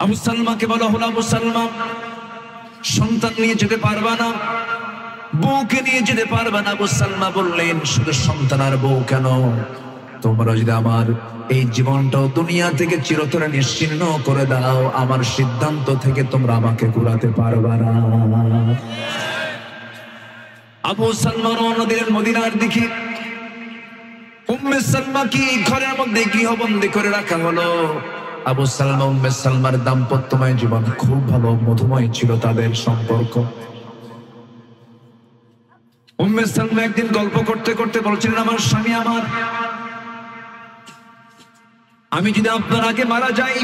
আবু সালমাকে বলা হলো, আবু সালমা, সন্তান নিয়ে যেতে পারবা না, বউকে নিয়ে যেতে পারবা না। আবু সালমা বললেন, শুধু সন্তান আর বউ কেন, তোমরা যদি আমার এই জীবনটাও দুনিয়া থেকে চিরতরে নিশ্চিহ্ন করে দাও, আমার সিদ্ধান্ত থেকে তোমরা আমাকে ঘুরাতে পারবা না। আবু সালমা রওনা দিলেন মদিনার দিকে। উম্মে সালমা কি ঘরের মধ্যে গৃহবন্দী করে রাখা হলো। আবু সালমা উম্মে সালমার দাম্পত্যময় জীবন খুব ভালো, মধুময় ছিল তাদের সম্পর্ক। উম্মে সালমা একদিন গল্প করতে করতে বলছিলেন, আমার স্বামী আমার, আমি যদি আপনার আগে মারা যাই,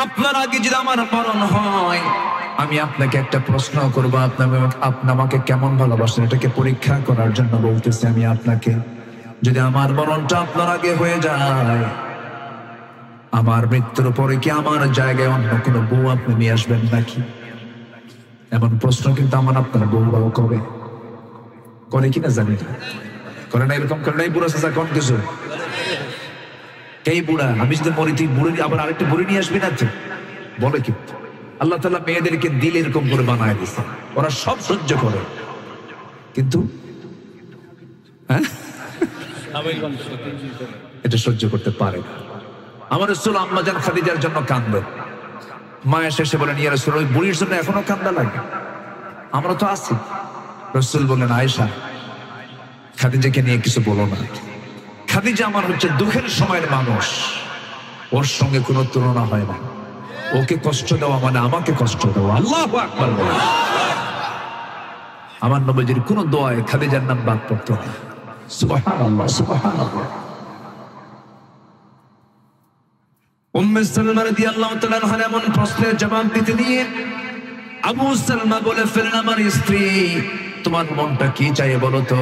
আপনার আগে যদি আমার মরণ হয়, আমি আপনাকে একটা প্রশ্ন করবো, আপনি আমাকে কেমন ভালোবাসেন এটাকে পরীক্ষা করার জন্য বলতেছি আমি আপনাকে। যদি আমার মরণটা আপনার আগে হয়ে যায়, আমার মৃত্যুর পরে কি আমার জায়গায় অন্য কোনো বউ আপনি নিয়ে আসবেন নাকি? এমন প্রশ্ন কিন্তু আমার আপনার বউরাও করে কিনা জানি না, করে না, এরকম করে নাই? বুড়া চাচা কোন কিছু এই বুড়া, আমি যদি মরি তুই বুড়ি আবার আরেকটা বুড়ি নিয়ে আসবি না বলে? কিন্তু আল্লাহ তাআলা মেয়েদেরকে দিল এরকম করে বানায় দিচ্ছে, ওরা সব সহ্য করে, কিন্তু এটা সহ্য করতে পারে না। আমার রাসূল আম্মা জান খাদিজার জন্য কাঁদলেন। মায়া শেষে বলেন, ইয়া রাসূল, ওই বুড়ির জন্য এখনো কান্দা লাগে? আমরা তো আছি। রাসূল বললেন, আয়েশা, খাদিজাকে নিয়ে কিছু বলো না। খাদিজা আমার হচ্ছে দুঃখের সময়ের মানুষ, ওর সঙ্গে কোনো তুলনা হয় না। ওকে কষ্ট দেওয়া মানে আমাকে কষ্ট দেওয়া। আল্লাহু আকবার। আমার নবীজির কোন দোয়ায় খাদিজার নাম বাদ পড়তো না। সুবহানাল্লাহ, সুবহানাল্লাহ। উম্মে সালমা রাদিয়াল্লাহু তাআলা আনহা এমন প্রশ্নের জবাব দিতে নিয়ে আবু সালমা বলে ফেলেন, আমার স্ত্রী তোমার মনটা কি চাই বলো তো।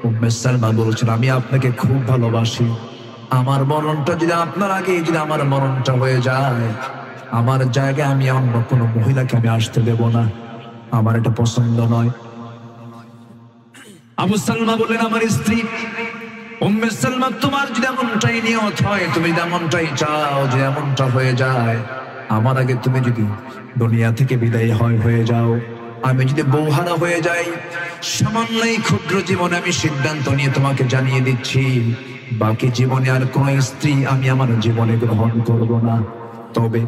উম্মে সালমা বলছেন, আমি আপনাকে খুব ভালোবাসি, আমার মরণটা যদি আপনার আগে যদি আমার মরণটা হয়ে যায়, আমার জায়গায় আমি অন্য কোনো মহিলাকে আমি আসতে দেব না, আমার এটা পছন্দ নয়। আবু সালমা বললেন, আমার স্ত্রী উম্মে সালমা তোমার যদি এমনটাই নিয়ত হয়, তুমি যদি এমনটাই চাও যে এমনটা হয়ে যায়, আমার আগে তুমি যদি দুনিয়া থেকে বিদায় হয়ে যাও, আমি যদি বউহারা হয়ে যাই, সামান্য এই ক্ষুদ্র জীবনে আমি সিদ্ধান্ত নিয়ে তোমাকে জানিয়ে দিচ্ছি, বাকি জীবনে আর কোন স্ত্রী আমি আমার জীবনে গ্রহণ করব না। তবে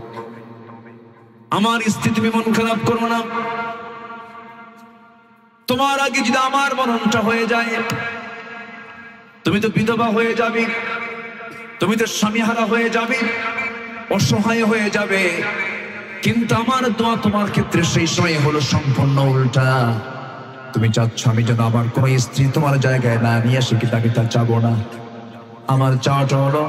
আমার স্ত্রী তুমি মন খারাপ করো না, তোমার আগে যদি আমার মরণটা হয়ে যায়, তুমি তো বিধবা হয়ে যাবে, তুমি তো স্বামীহারা হয়ে যাবে, অসহায় হয়ে যাবে। কিন্তু আমার দোয়া তোমার ক্ষেত্রে সেই সময় হলো সম্পূর্ণ উল্টা। তুমি চাচ্ছ আমি যেন আমার কোন স্ত্রী তোমার জায়গায় না নিয়ে আসি, কিন্তু আমি তা চাবো না। আমার চাওয়াটা হলো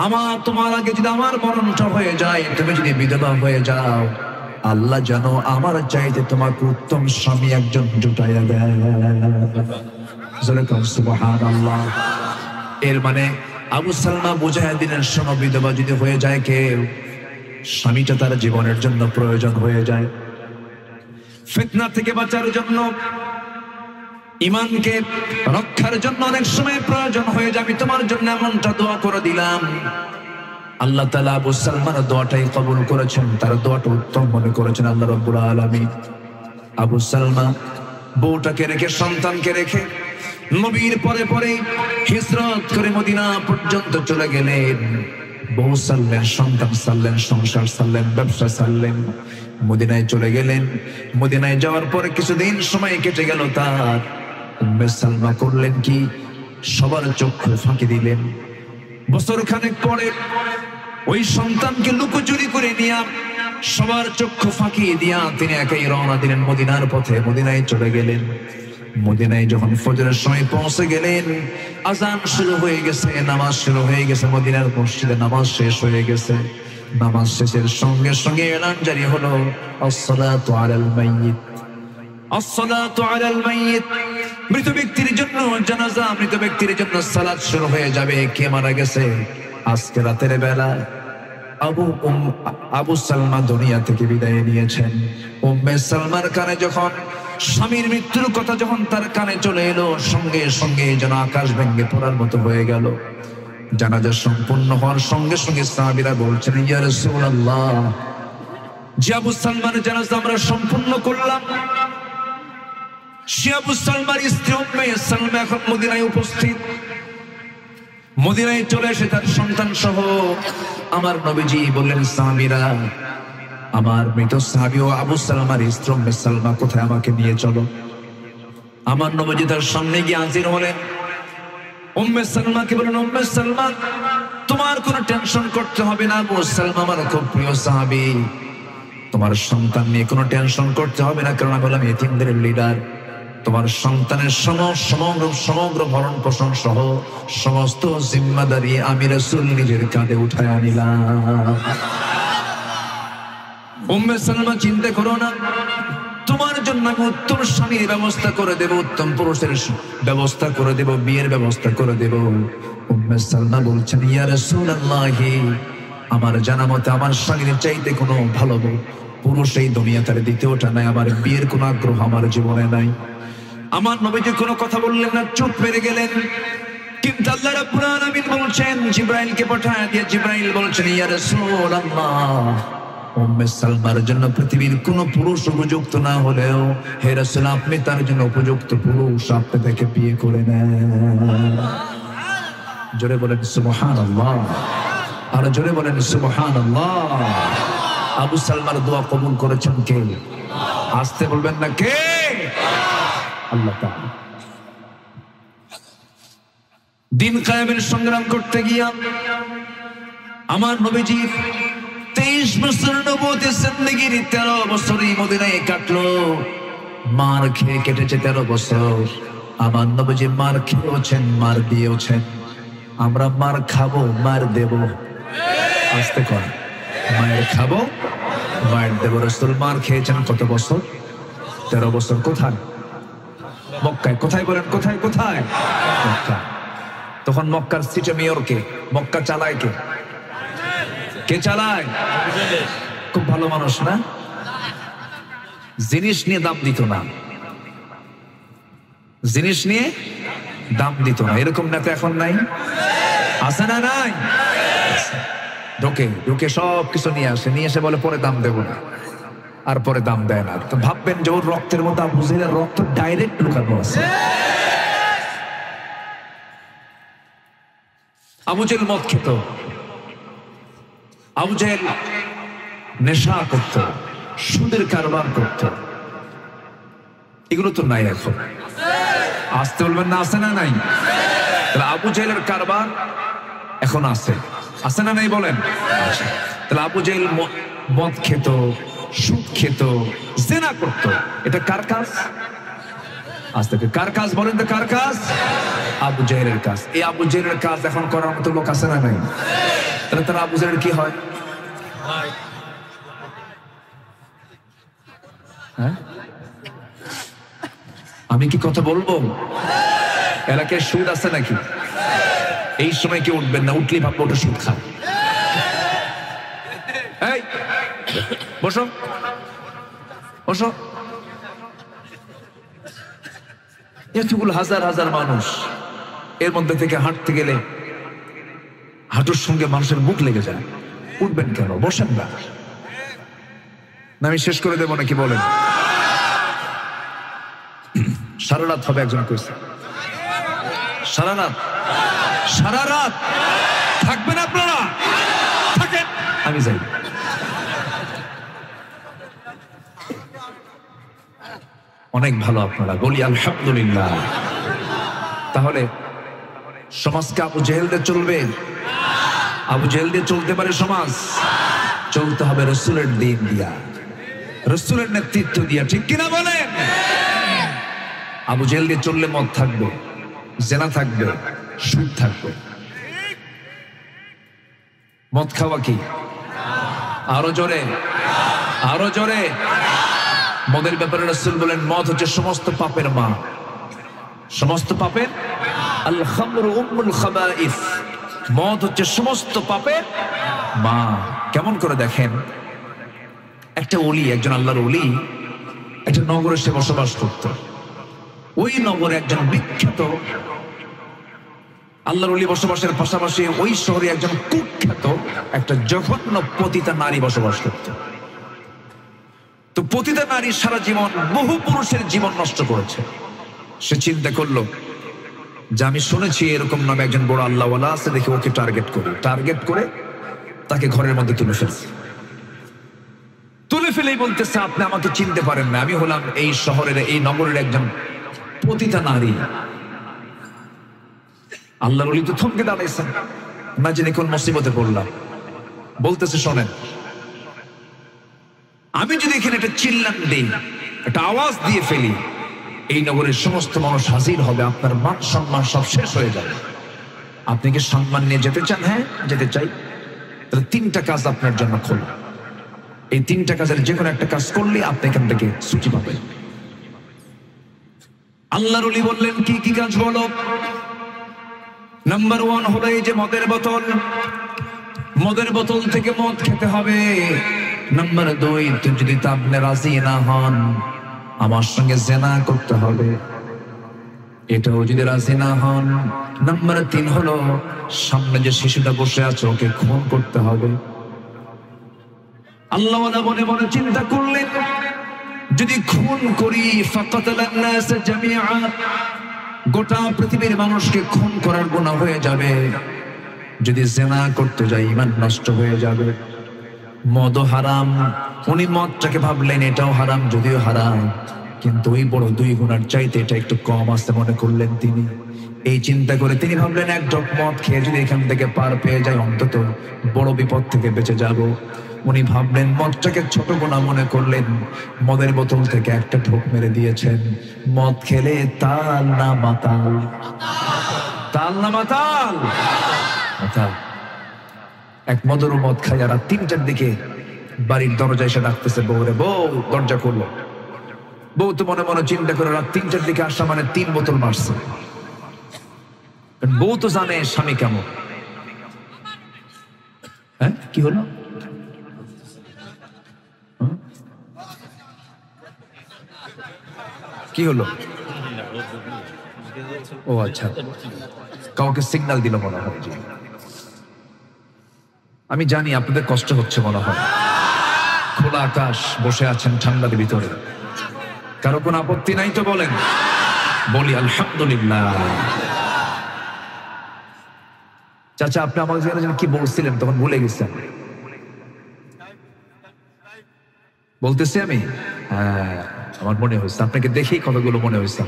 আমার তোমার আগে যদি আমার মরণটা হয়ে যায়, তুমি যদি বিধবা হয়ে যাও, আল্লাহ যেন আমার চাইতে তোমাকে উত্তম স্বামী একজন জুটাইয়া দেয়। সুবহানাল্লাহ। এর মানে আবু সালমা বুঝাইয়া দিলেন, শোনো, বিধবা যদি হয়ে যায় কেউ, স্বামীটা তার জীবনের জন্য প্রয়োজন হয়ে যায়। ফিতনা থেকে বাঁচার জন্য, ঈমানকে রক্ষার জন্য অনেক সময় প্রয়োজন হয়ে যায়। আমি তোমার জন্য এমনটা দোয়া করে দিলাম। আল্লাহ তাআলা আবু সালমার দোয়াটাই কবুল করেছেন, তার দোয়াটা উত্তম মনে করেছেন আল্লাহ রাব্বুল আলামিন। আবু সালমা বউটাকে রেখে, সন্তানকে রেখে নবীর পরে পরে হিজরত করে মদিনা পর্যন্ত চলে গেলেন। বউ সারলেন, সন্তান সারলেন, সংসার সারলেন, ব্যবসা সারলেন, মদিনায় চলে গেলেন। মদিনায় যাওয়ার পরে কিছুদিন সময় কেটে গেল তার। উম্মে সালমা করলেন কি, সবার চক্ষু ফাঁকি দিলেন। বছর খানেক পরে ওই সন্তানকে লুকোচুরি করে নিয়ে সবার চক্ষু ফাঁকি দিয়া তিনি একাই রওনা দিলেন মদিনার পথে। মদিনায় চলে গেলেন। মদিনায় যখন ফজরের সময় পৌঁছে গেলেন, আজান শুরু হয়ে গেছে, নামাজ শুরু হয়ে গেছে। মদিনার মসজিদে নামাজ শেষ হয়ে গেছে। নামাজ শেষের সঙ্গে সঙ্গে এলান জারি হলো, আসসালাতু আলাল মাইয়িত, আসসালাতু আলাল মাইয়িত। মৃত ব্যক্তির জন্য জানাজা, মৃত ব্যক্তির জন্য সালাত শুরু হয়ে যাবে। কে মারা গেছে? আজকে রাতের বেলা আবু সালমা দুনিয়া থেকে বিদায় নিয়েছেন। উম্মে সালমার কানে যখন স্বামীর মৃত্যুর কথা যখন তার কানে চলে এলো, সঙ্গে সঙ্গে যেন আকাশ ভেঙে পড়ার মতো হয়ে গেল। জানাজা সম্পূর্ণ হওয়ার সঙ্গে সঙ্গে সাহাবীরা বলছেন, ইয়া রাসূলুল্লাহ, যে আবু সালমানের জানাজা আমরা সম্পূর্ণ করলাম, সে আবু সালমার স্ত্রী উম্মে সালমা এখন মদিনায় উপস্থিত। মদিনায় চলে এসে তার সন্তান সহ আমার নবীজি বললেন, সাহাবীরা, আমার মৃত সাহাবী ও আবু সালমার স্ত্রী উম্মে সালমা কোথায়, আমাকে নিয়ে চলো। আমার নবীজি তার সামনে গিয়ে হাজির হলেন। উম্মে সালমাকে বলেন, উম্মে সালমা, তোমার কোনো টেনশন করতে হবে না। আবু সালমা আমার খুব প্রিয় সাহাবী, তোমার সন্তান নিয়ে কোনো টেনশন করতে হবে না, কারণ আমি হলাম এতিমদের লিডার। তোমার সন্তানের সমগ্র ভরণ পোষণ সহ সমস্ত জিম্মাদারি আমি রাসূল নিজের কাঁধে উঠায় আনিলাম। উম্মে সালমা, চিন্তা করো না, তোমার জন্য আমি উত্তম স্বামীর ব্যবস্থা করে দেব, উত্তম পুরুষের ব্যবস্থা করে দেব, বিয়ের ব্যবস্থা করে দেব। উম্মে সালমা বলছেন, ইয়া রাসূলুল্লাহ, আমার জানা মতে আমার স্বামীর চাইতে কোনো ভালো পুরুষ এই দুনিয়াতে দ্বিতীয়টা নাই। আমার বিয়ের কোনো আগ্রহ আমার জীবনে নাই। আমার নবীজি কোনো কথা বললেন না, চুপ মেরে গেলেন। কিন্তু আল্লাহ রাব্বুল আলামিন বলছেন, জিবরাইলকে পাঠায় দিয়ে জিবরাইল বলছেন, ইয়া রাসূলুল্লাহ, উম্মে সালমার জন্য পৃথিবীর কোন পুরুষ উপযুক্ত না হলেও হে রাসূল, আপনি তার জন্য উপযুক্ত পুরুষ, আপনি তাকে বিয়ে করে নেন। জোরে বলেন সুবহানাল্লাহ, আর জোরে বলেন সুবহানাল্লাহ। আবু সালমার দোয়া কবুল করেছেন কে? আসতে বলবেন না, কে? আল্লাহ তাআলা। দিন কায়েমের সংগ্রাম করতে গিয়া আমার নবীজি 23 বছর নবুয়তের জিন্দেগির 13 বছরই মদিনায় কাটলো। মার খেয়ে কেটেছে 13 বছর। আমার নবীজি মার খেয়েওছেন, মার দিয়েওছেন। আমরা মার খাবো, মার দেব। আসতে কর, মায়ের খাবো, মায়ের দেব। রাসূল মার খেয়েছেন কত বছর? 13 বছর। কোথায়? মক্কায়। কোথায় বলেন? কোথায়? কোথায়? মক্কা। তখন মক্কার সিটি মেয়রকে, মক্কা চালায় কে? কে চালায়? খুব ভালো মানুষ না? জিনিস নিয়ে দাম দিত না, জিনিস নিয়ে দাম দিত না। এরকম নেতা এখন নাই? আছে না? নাই? ঢোকে ঢোকে সব কিছু নিয়ে আসে, নিয়ে এসে বলে পরে দাম দেবো না, আর পরে দাম দেয় না। তো ভাববেন যে ওর রক্তের মধ্যে আবু জেহেলের রক্ত ডাইরেক্ট লুকানো আছে। আবু জেহেল মদ খেত, আবু জেহেল নেশা করত, সুদের কারবার করত। এগুলো তো নাই এখন। আসতে বলবেন না? আছে না? নাই? তাহলে আবু জেহেলের কারবার এখন আছে, আছে না? নাই বলেন। তাহলে আবু জেহেল মদ খেত, সুদ খেত, জিনা করত। এটা কার কাজ? আজ থেকে কার কাজ বলেন তো? কার কাজ? আবু জেহেলের কাজ। এই আবু জেহেলের কাজ এখন করার মতো লোক আছে না? নাই? তাহলে তারা আবু জেহেলের কি হয়? হ্যাঁ, আমি কি কথা বলবো? এলাকায় সুদ আছে নাকি? এই সময় কি উঠবেন না? উঠলি ভাববো ওটা সুদ খায়। এই বসো, বসো। এতগুলো হাজার হাজার মানুষ, এর মধ্যে থেকে হাঁটতে গেলে হাঁটুর সঙ্গে মানুষের মুখ লেগে যায়। উঠবেন কেন? বসেন না। আমি শেষ করে দেবো নাকি বলেন? সারা রাত হবে, একজন কইছে সারা রাত। সারা রাত থাকবেন আপনারা? থাকেন, আমি যাই। অনেক ভালো আপনারা, বলি আলহামদুলিল্লাহ। তাহলে সমাজকে আবু জেহেল দিয়ে চলবে? আবু জেহেল দিয়ে চলতে পারে সমাজ? চলতে হবে রাসূলের দিন দিয়া, রাসূলের নেতৃত্ব দিয়া। ঠিক কিনা বলেন? আবু জেহেল দিয়ে চললে মদ থাকবে, জেনা থাকবে, সুদ থাকবে। মদ খাওয়া কি? আরো জোরে, আরো জোরে। মদের ব্যাপারে রাসূল বলেন মদ হচ্ছে সমস্ত পাপের মা। সমস্ত পাপের, আল খামরু উম্মুল খাবাইস। মদ হচ্ছে সমস্ত পাপের মা। কেমন করে দেখেন, একটা ওলি, একজন আল্লাহর ওলি একটা নগরে সে বসবাস করত। ওই নগরে একজন বিখ্যাত আল্লাহর ওলি বসবাসের পাশাপাশি ওই শহরে একজন কুখ্যাত একটা জঘন্য পতিতা নারী বসবাস করত। তো পতিতা নারী সারা জীবন বহু পুরুষের জীবন নষ্ট করেছে। সে চিন্তা করলো যে আমি শুনেছি এরকম নামে একজন বড় আল্লাহওয়ালা আছে, দেখে ওকে টার্গেট করি। টার্গেট করে তাকে ঘরের মধ্যে তুলে ফেলছে। তুলে ফেলেই বলতেছে আপনি আমাকে চিনতে পারেন না, আমি হলাম এই শহরের, এই নগরের একজন পতিতা নারী। আল্লাহর ওলি তো থমকে দাঁড়াইছেন, না জেনে কোন মুসিবতে পড়লাম। বলতেছে শোনেন, আমি যদি এখানে একটা চিল্লান দেই, একটা আওয়াজ দিয়ে ফেলি, এই নগরের সমস্ত মানুষ হাজির হবে, আপনার মান সম্মান সব শেষ হয়ে যাবে। আপনি কি সম্মান নিয়ে যেতে চান? হ্যাঁ, যেতে চাই। তাহলে 3টা কাজ আপনার জন্য খোলা। এই 3টা কাজের যে কোনো একটা কাজ করলে আপনি এখান থেকে ছুটি পাবেন। আল্লাহর ওলি বললেন কি কি কাজ বলো? নাম্বার 1 হলো এই যে মদের বোতল, মদের বোতল থেকে মদ খেতে হবে। নাম্বার 2, যদি আপনি রাজি না হন, আমার সঙ্গে জেনা করতে হবে, এটাও যদি রাজি না হন। নাম্বার 3 হলো সামনে যে শিশুটা বসে আছে ওকে খুন করতে হবে। আল্লাহ মনে মনে চিন্তা করলেন, যদি খুন করি ফাকাতালান নাস জামিআ, গোটা পৃথিবীর মানুষকে খুন করার গুনাহ হয়ে যাবে। যদি জেনা করতে যাই ঈমান নষ্ট হয়ে যাবে। মদ হারাম, উনি মদটাকে ভাবলেন এটাও হারাম, যদিও হারাম কিন্তু ওই বড় 2 গুণার চাইতে এটা একটু কম আছে মনে করলেন তিনি। এই চিন্তা করে তিনি ভাবলেন এক ঢোক মদ খেয়ে যদি এখান থেকে পার পেয়ে যায়, অন্তত বড় বিপদ থেকে বেঁচে যাব। উনি ভাবলেন মদটাকে ছোট গোনা মনে করলেন, মদের বোতল থেকে একটা ঢোক মেরে দিয়েছেন। মদ খেলে তাল না মাতাল, তাল না মাতাল, মাতাল। এক মদরু মদ খায় আর 3টার দিকে বাড়ির দরজা এসে ডাকতেছে, বউ রে বউ, দরজা খুললো। বউ তো মনে মনে চিন্তা করে রাত 3টার দিকে আসা মানে 3 বোতল মারছে। বউ তো জানে স্বামী কেমন। হ্যাঁ, কি হলো? কি হলো? ও আচ্ছা, কাউকে সিগন্যাল দিল মনে হয়। আমি জানি আপনাদের কষ্ট হচ্ছে মনে হয়। খোলা আকাশ, বসে আছেন ঠান্ডার ভিতরে, কারো কোনো আপত্তি নাই তো বলেন? বলি আলহামদুলিল্লাহ। চাচা, আপনি আমাকে কি বলছিলেন তখন ভুলে গেছেন? বলতেছি আমি, হ্যাঁ আমার মনে হয়েছে, আপনাকে দেখেই কথাগুলো মনে হয়েছে।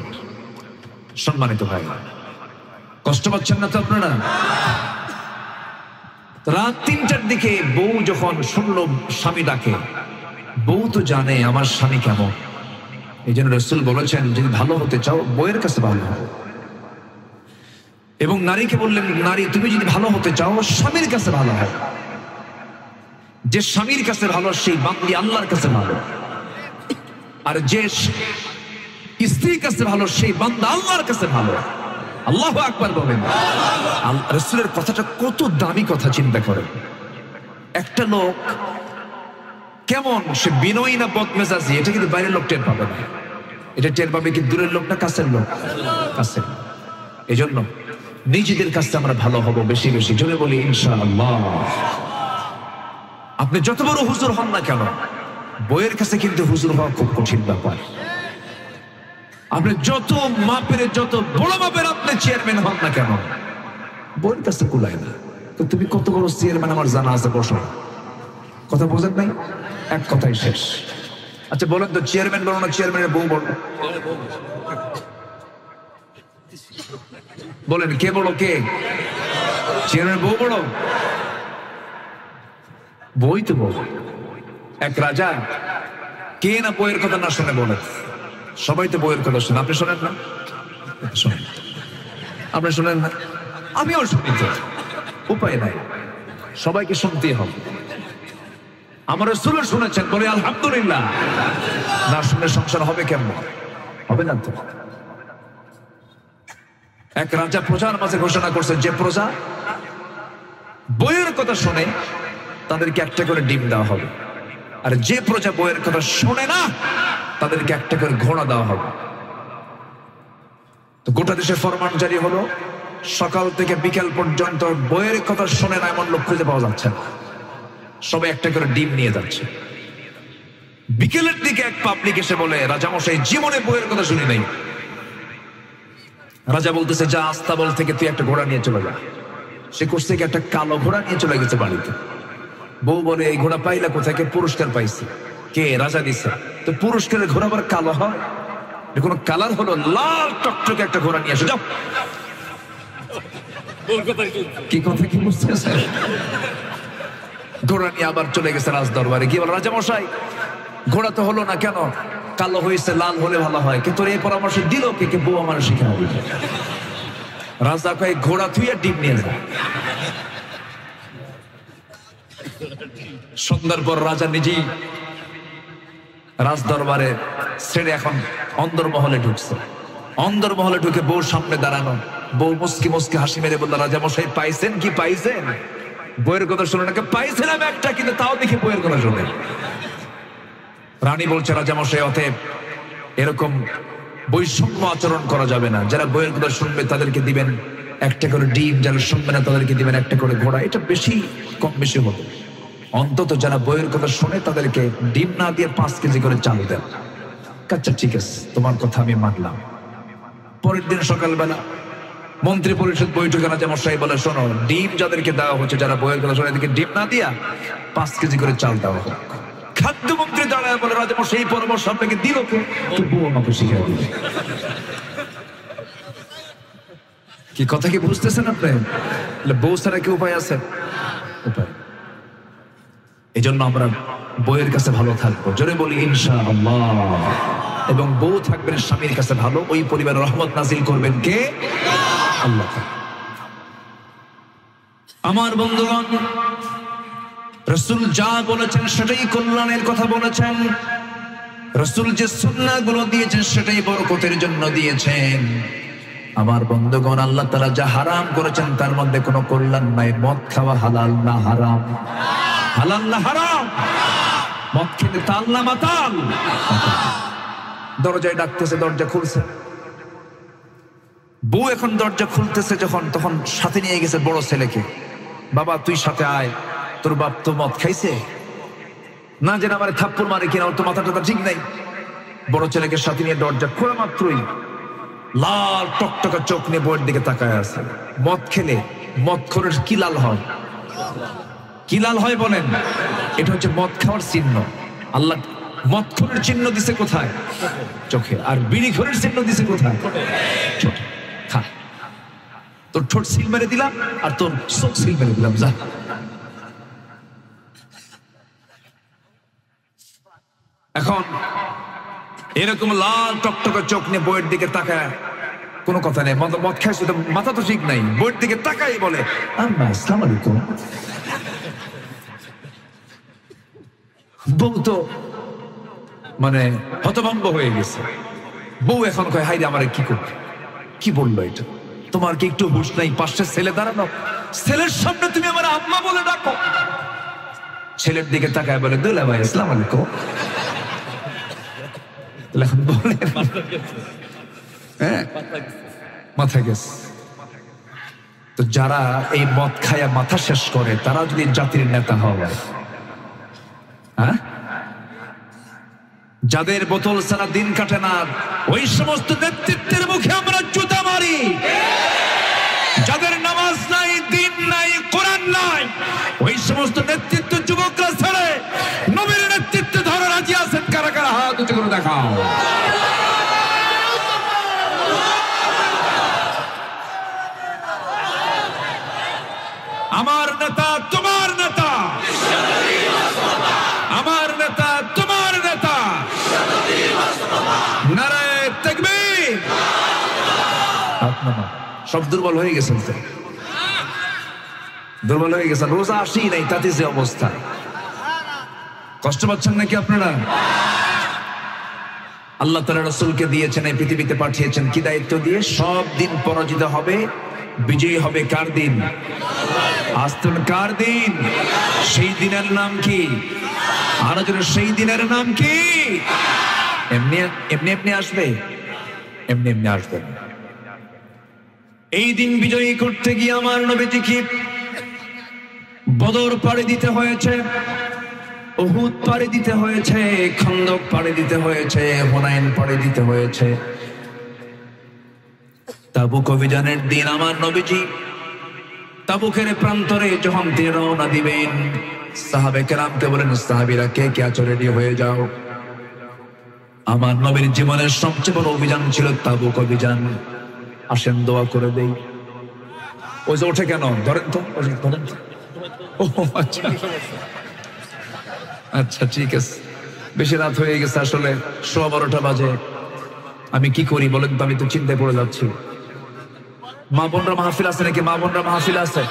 সম্মানিত ভাই, কষ্ট পাচ্ছেন না তো আপনারা? রাত 3টার দিকে বউ যখন শুনলো স্বামী ডাকে, বউ তো জানে আমার স্বামী কেমন। এই জন্য রাসূল বলেছেন, যদি ভালো হতে চাও বউয়ের কাছে ভালো হও। এবং নারীকে বললেন, নারী তুমি যদি ভালো হতে চাও স্বামীর কাছে ভালো হও। যে স্বামীর কাছে ভালো সেই বান্দি আল্লাহর কাছে ভালো, আর যে স্ত্রীর কাছে ভালো সেই বান্দা আল্লাহর কাছে ভালো। আল্লাহু আকবার বলেন। রাসূলের কথাটা কত দামি কথা, চিন্তা করেন। একটা লোক কেমন, সে বিনয়ী না বদমেজাজি, এটা কিন্তু বাইরের লোক টের পাবে না। এটা টের পাবে কি দূরের লোক না কাছের লোক? কাছের। এই জন্য নিজেদের কাছে আমরা ভালো হব বেশি বেশি, জোরে বলি ইনশাআল্লাহ। আপনি যত বড় হুজুর হন না কেন, বইয়ের কাছে কিন্তু হুজুর হওয়া খুব কঠিন ব্যাপার। আপনি যত মাপের, যত বড় মাপের আপনি চেয়ারম্যান হন না কেন, বইয়ের কাছে কুলায় না। তো তুমি কত বড় চেয়ারম্যান আমার জানা আছে, বসো। কথা বোঝেন নাই? এক কথাই শেষ। আচ্ছা বলেন তো, চেয়ারম্যান বলো না চেয়ারম্যানের বউ বলো? বলেন কে বড়? কে? চেয়ারম্যানের বউ বড়? বই তো বউ। এক রাজা কে না বইয়ের কথা না শুনে বলে? সবাই তো বইয়ের কথা শুনে। আপনি শোনেন না? শোনেন। আপনি শোনেন না? আমিও শুনি তো, উপায় নাই, সবাইকে শুনতেই হবে। আমার রাসূল শুনেছেন, বলে আলহামদুলিল্লাহ। না শুনে সংসার হবে কেমন? হবে না তো। এক রাজা প্রজার মাঝে ঘোষণা করছে, যে প্রজা বইয়ের কথা শুনে তাদেরকে একটা করে ডিম দেওয়া হবে, আর যে প্রজা বইয়ের কথা শুনে না তাদেরকে একটা করে ঘোড়া দেওয়া হবে। তো গোটা দেশে ফরমান জারি হলো, সকাল থেকে বিকেল পর্যন্ত বইয়ের কথা শুনে না এমন লোক খুঁজে পাওয়া যাচ্ছে না। সবাই একটা করে ডিম নিয়ে যাচ্ছে। বিকেলের দিকে এক পাবলিক এসে বলে, রাজামশাই জীবনে বইয়ের কথা শুনি নাই। রাজা বলতেছে, যা আস্তাবল থেকে তুই একটা ঘোড়া নিয়ে চলে যা। সে করছে কি, একটা কালো ঘোড়া নিয়ে চলে গেছে বাড়িতে। বউ বলে, এই ঘোড়া পাইলা কোথায়? কে? পুরস্কার পাইছে। কে? রাজা দিছে। তো পুরস্কারের ঘোড়া আবার কালো হয়? কোনো কালার হলো? লাল টকটকে একটা ঘোড়া নিয়ে আসো, যাও। কি কথা কি বুঝতেছে? ঘোড়া নিয়ে আবার চলে গেছে রাজ দরবারে, কি বল, রাজা মশাই ঘোড়া তো হলো না কেন? কালো হয়েছে, লাল হলে ভালো হয়। কিন্তু এই পরামর্শ দিল কে? কে? বউ আমার শিখানো। রাজা কয়, ঘোড়া তুই আর ডিম নিয়ে যা। সন্ধ্যার পর রাজা নিজেই রাজ দরবারে ছেড়ে এখন অন্দরমহলে ঢুকছে। অন্দরমহলে ঢুকে বউর সামনে দাঁড়ানো। বউ মুস্কি মুস্কি হাসি মেরে বলল, রাজা মশাই পাইছেন কি? পাইছেন? বইয়ের কথা শুনে নাকি? পাইছিলাম একটা, কিন্তু তাও দেখি বইয়ের কথা শুনে। রানী বলছে, রাজা মশাই অতএব এরকম বৈষম্য আচরণ করা যাবে না। যারা বইয়ের কথা শুনবে তাদেরকে দিবেন একটা করে ডিম, যারা শুনবে না তাদেরকে দিবেন একটা করে ঘোড়া। এটা বেশি কম বেশি হতো। অন্তত যারা বইয়ের কথা শুনে তাদেরকে ডিম না দিয়ে 5 কেজি করে চাল দেন। আচ্ছা ঠিক আছে, তোমার কথা আমি মানলাম। পরের দিন সকালবেলা মন্ত্রী পরিষদ বৈঠকে রাজা মশাই বলে, শোনো, ডিম যাদেরকে দেওয়া হচ্ছে, যারা বইয়ের কথা শুনে, এদেরকে ডিম না দিয়া 5 কেজি করে চাল দেওয়া হোক। খাদ্যমন্ত্রী দাঁড়ায় বলে, রাজা মশাই এই পরামর্শ আপনাকে দিল কে? বউ আমাকে শিখিয়ে দিল। কি কথা কি বুঝতেছেন আপনি? বউ ছাড়া কি উপায় আছে? উপায়। এজন্য আমরা বউয়ের কাছে ভালো থাকবো, জোরে বলি ইনশাআল্লাহ। এবং বউ থাকবেন স্বামীর কাছে ভালো, ওই পরিবারের রহমত নাজিল করবেন কে? আল্লাহ। আমার বন্ধুগণ, রাসূল যা বলেছেন সেটাই কল্যাণের কথা বলেছেন। রাসূল যে সুন্নাহগুলো দিয়েছেন সেটাই বরকতের জন্য দিয়েছেন। আমার বন্ধুগণ, আল্লাহ তাআলা যা হারাম করেছেন তার মধ্যে কোনো কল্যাণ নাই। মদ খাওয়া হালাল না হারাম? হালাল না হারাম? মদ খেতে তাল না মাতাল? দরজায় ডাকতেছে, দরজা খুলছে, বউ এখন দরজা খুলতেছে যখন, তখন সাথে নিয়ে গেছে বড় ছেলেকে। বাবা তুই সাথে আয়, তোর বাপ তো মদ খাইছে, না যেন আমার থাপ্পড় মারে কিনা, ওর তো মাথাটা ঠিক নাই। বড় ছেলেকে সাথে নিয়ে দরজা খোলা মাত্রই লাল টকটকা চোখ নিয়ে বউয়ের দিকে তাকায় আছে। মদ খেলে মদখোরের কি লাল হয়? কি লাল হয় বলেন? এটা হচ্ছে মদ খাওয়ার চিহ্ন। আল্লাহ মদখোরের চিহ্ন দিছে কোথায়? চোখে। আর বিড়িখোরের চিহ্ন দিছে কোথায়? ঠোঁটে। খা, তোর ঠোঁট সিল মেরে দিলাম আর তোর চোখ সিল মেরে দিলাম, যা। এখন এরকম লাল টকটকা চোখ নিয়ে বইয়ের দিকে তাকায়, কোনো কথা নেই, মদ খাইছে তো মাথা তো ঠিক নাই, বইয়ের দিকে তাকাই বলে আসসালামু আলাইকুম। বউ তো মানে হতভম্ব হয়ে গেছে। বউ এখন কয়, হাই রে আমারে কি করবে, কি বললো এটা? তোমার কি একটু হুঁশ নাই? পাশে ছেলে দাঁড়ানো, ছেলের সামনে তুমি আমার আম্মা বলে ডাকো। ছেলের দিকে তাকায় বলে, দুলা ভাই আসসালামু আলাইকুম। এখন বলে হ্যাঁ মাথা গেছে। তো যারা এই মদ খায়া মাথা শেষ করে তারা যদি জাতির নেতা হয়, হ্যাঁ, যাদের বোতল ছাড়া দিন কাটে না, ওই সমস্ত নেতৃত্বের মুখে আমরা জুতা মারি। যাদের নামাজ নাই, দিন নাই, কোরআন নাই, ওই সমস্ত নেতৃত্ব যুবকরা ছেড়ে নবীর নেতৃত্বে ধরে রাজি আছেন কারা কারা? হাত উঁচু করে দেখাও। আমার নেতা তোমার নেতা, আমার নেতা তোমার নেতা। নারায়ে তাকবীর। সব দুর্বল হয়ে গেছেন, দুর্বল হয়ে গেছেন। রোজা আসি নাই, তাতে যে অবস্থা। কষ্ট পাচ্ছেন নাকি আপনারা? আল্লাহ তাআলা রাসূলকে দিয়েছেন, এই পৃথিবীতে পাঠিয়েছেন কি দায়িত্ব দিয়ে? সব দিন পরাজিত হবে, বিজয়ী হবে কার দিন? আসতেন কার দিন? সেই দিনের নাম কি? আর সেই দিনের নাম কি? এমনি এমনি এমনি আসবে? এমনি এমনি আসবে না। এই দিন বিজয়ী করতে গিয়ে আমার নবীজিকে বদর পাড়ি দিতে হয়েছে, উহুদ পাড়ি দিতে হয়েছে, খন্দক পাড়ি দিতে হয়েছে, হুনাইন পাড়ি দিতে হয়েছে। তাবুক অভিযানের দিন আমার নবীজি তাবুকের প্রান্তরে যখন তিনি রওনা দিবেন, সাহাবে কেরামকে বলেন, সাহাবীরা কে কে আছো, রেডি হয়ে যাও। আমার নবীর জীবনের সবচেয়ে বড় অভিযান ছিল তাবুক অভিযান। আসেন দোয়া করে দেই। ওই যে ওঠে কেন? ধরেন তো, ধরেন তো। ও আচ্ছা আচ্ছা, ঠিক আছে। বেশি রাত হয়ে গেছে, আসলে 12:15 বাজে। আমি কি করি বলেন তো? আমি তো চিন্তায় পড়ে যাচ্ছি। মা বোনরা মাহফিল আছে নাকি? মা বোনরা মাহফিল আছে?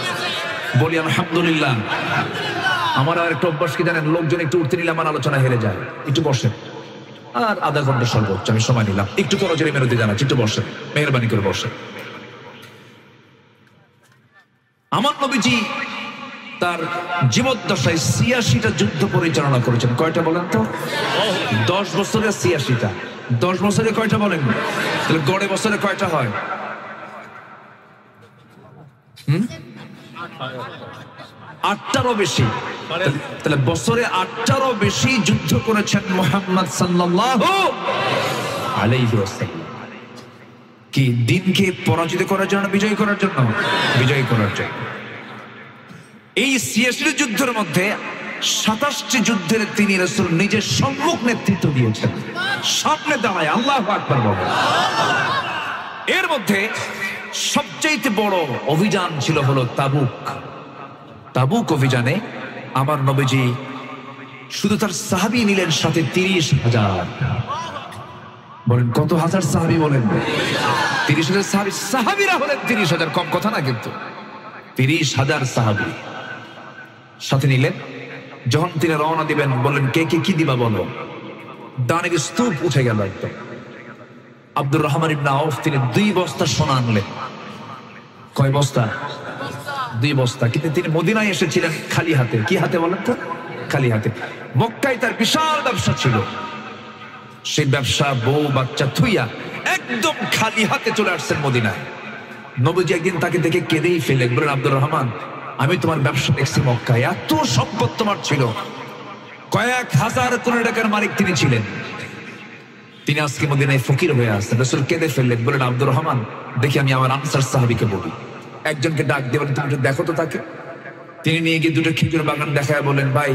বলি আলহামদুলিল্লাহ। আমার আর একটা অভ্যাস কি জানেন? লোকজন একটু উঠতে নিলে আমার আলোচনা হেরে যায়। একটু বসেন, আর আধা ঘন্টা সর্বোচ্চ আমি সময় নিলাম। একটু করজোরে মেরুতে জানাচ্ছি, একটু বসেন, মেহরবানি করে বসেন। আমার নবীজি তার জীবদ্দশায় ৮৬টা যুদ্ধ পরিচালনা করেছেন। কয়টা বলেন তো? 10 বছরে ৮৬টা। 10 বছরে কয়টা বলেন? তাহলে গড়ে বছরে কয়টা হয়? 8টারও বেশি। তাহলে বছরে 8টারও বেশি যুদ্ধ করেছেন মুহাম্মদ সাল্লাল্লাহু আলাইহি ওয়াসাল্লাম। কি দিনকে পরাজিত করার জন্য, বিজয় করার জন্য? বিজয় করার জন্য। এই ৮৬ যুদ্ধের মধ্যে ২৭টি যুদ্ধের তিনি রাসূল নিজের সম্মুখ নেতৃত্ব দিয়েছেন। সামনে দাঁড়ায় আল্লাহু আকবার বলেন। এর মধ্যে সবচেয়ে বড় অভিযান ছিল হলো তাবুক। তাবুক অভিযানে আমার নবীজি শুধু তার সাহাবী নিলেন সাথে 30,000। বলেন কত হাজার সাহাবী? বলেন 30,000 সাহাবী। সাহাবীরা হলেন 30,000, কম কথা না কিন্তু। 30,000 সাহাবী সাথে নিলেন। যখন তিনি রওনা দিবেন বললেন কে কে কি দিবা বলো। দানের স্তূপ উঠে গেল একদম। আব্দুর রহমান ইবনে আউফ তিনি 2 বস্তা সোনা আনলেন। কয় বস্তা? 2 বস্তা। কিন্তু তিনি মদিনায় এসেছিলেন খালি হাতে। কি হাতে বলেন তো? খালি হাতে। মক্কায় তার বিশাল ব্যবসা ছিল, সেই ব্যবসা বউ বাচ্চা থুইয়া একদম খালি হাতে চলে আসছেন মদিনায়। নবীজি একদিন তাকে দেখে কেঁদেই ফেলেন, বলেন আব্দুর রহমান আমি তোমার ব্যবসা দেখছি মক্কায়, এত সম্পদ তোমার ছিল, কয়েক হাজার কোটি টাকার মালিক তিনি ছিলেন, তিনি আজকে মদিনায় ফকির হয়ে আসছেন। রাসূল কেঁদে ফেললেন, বলেন আব্দুর রহমান দেখি আমি আমার আনসার সাহাবীকে বলি। একজনকে ডাক দিয়ে বলেন তুমি দেখো তো তাকে। তিনি নিয়ে গিয়ে 2টা খেজুর বাগান দেখায় বলেন ভাই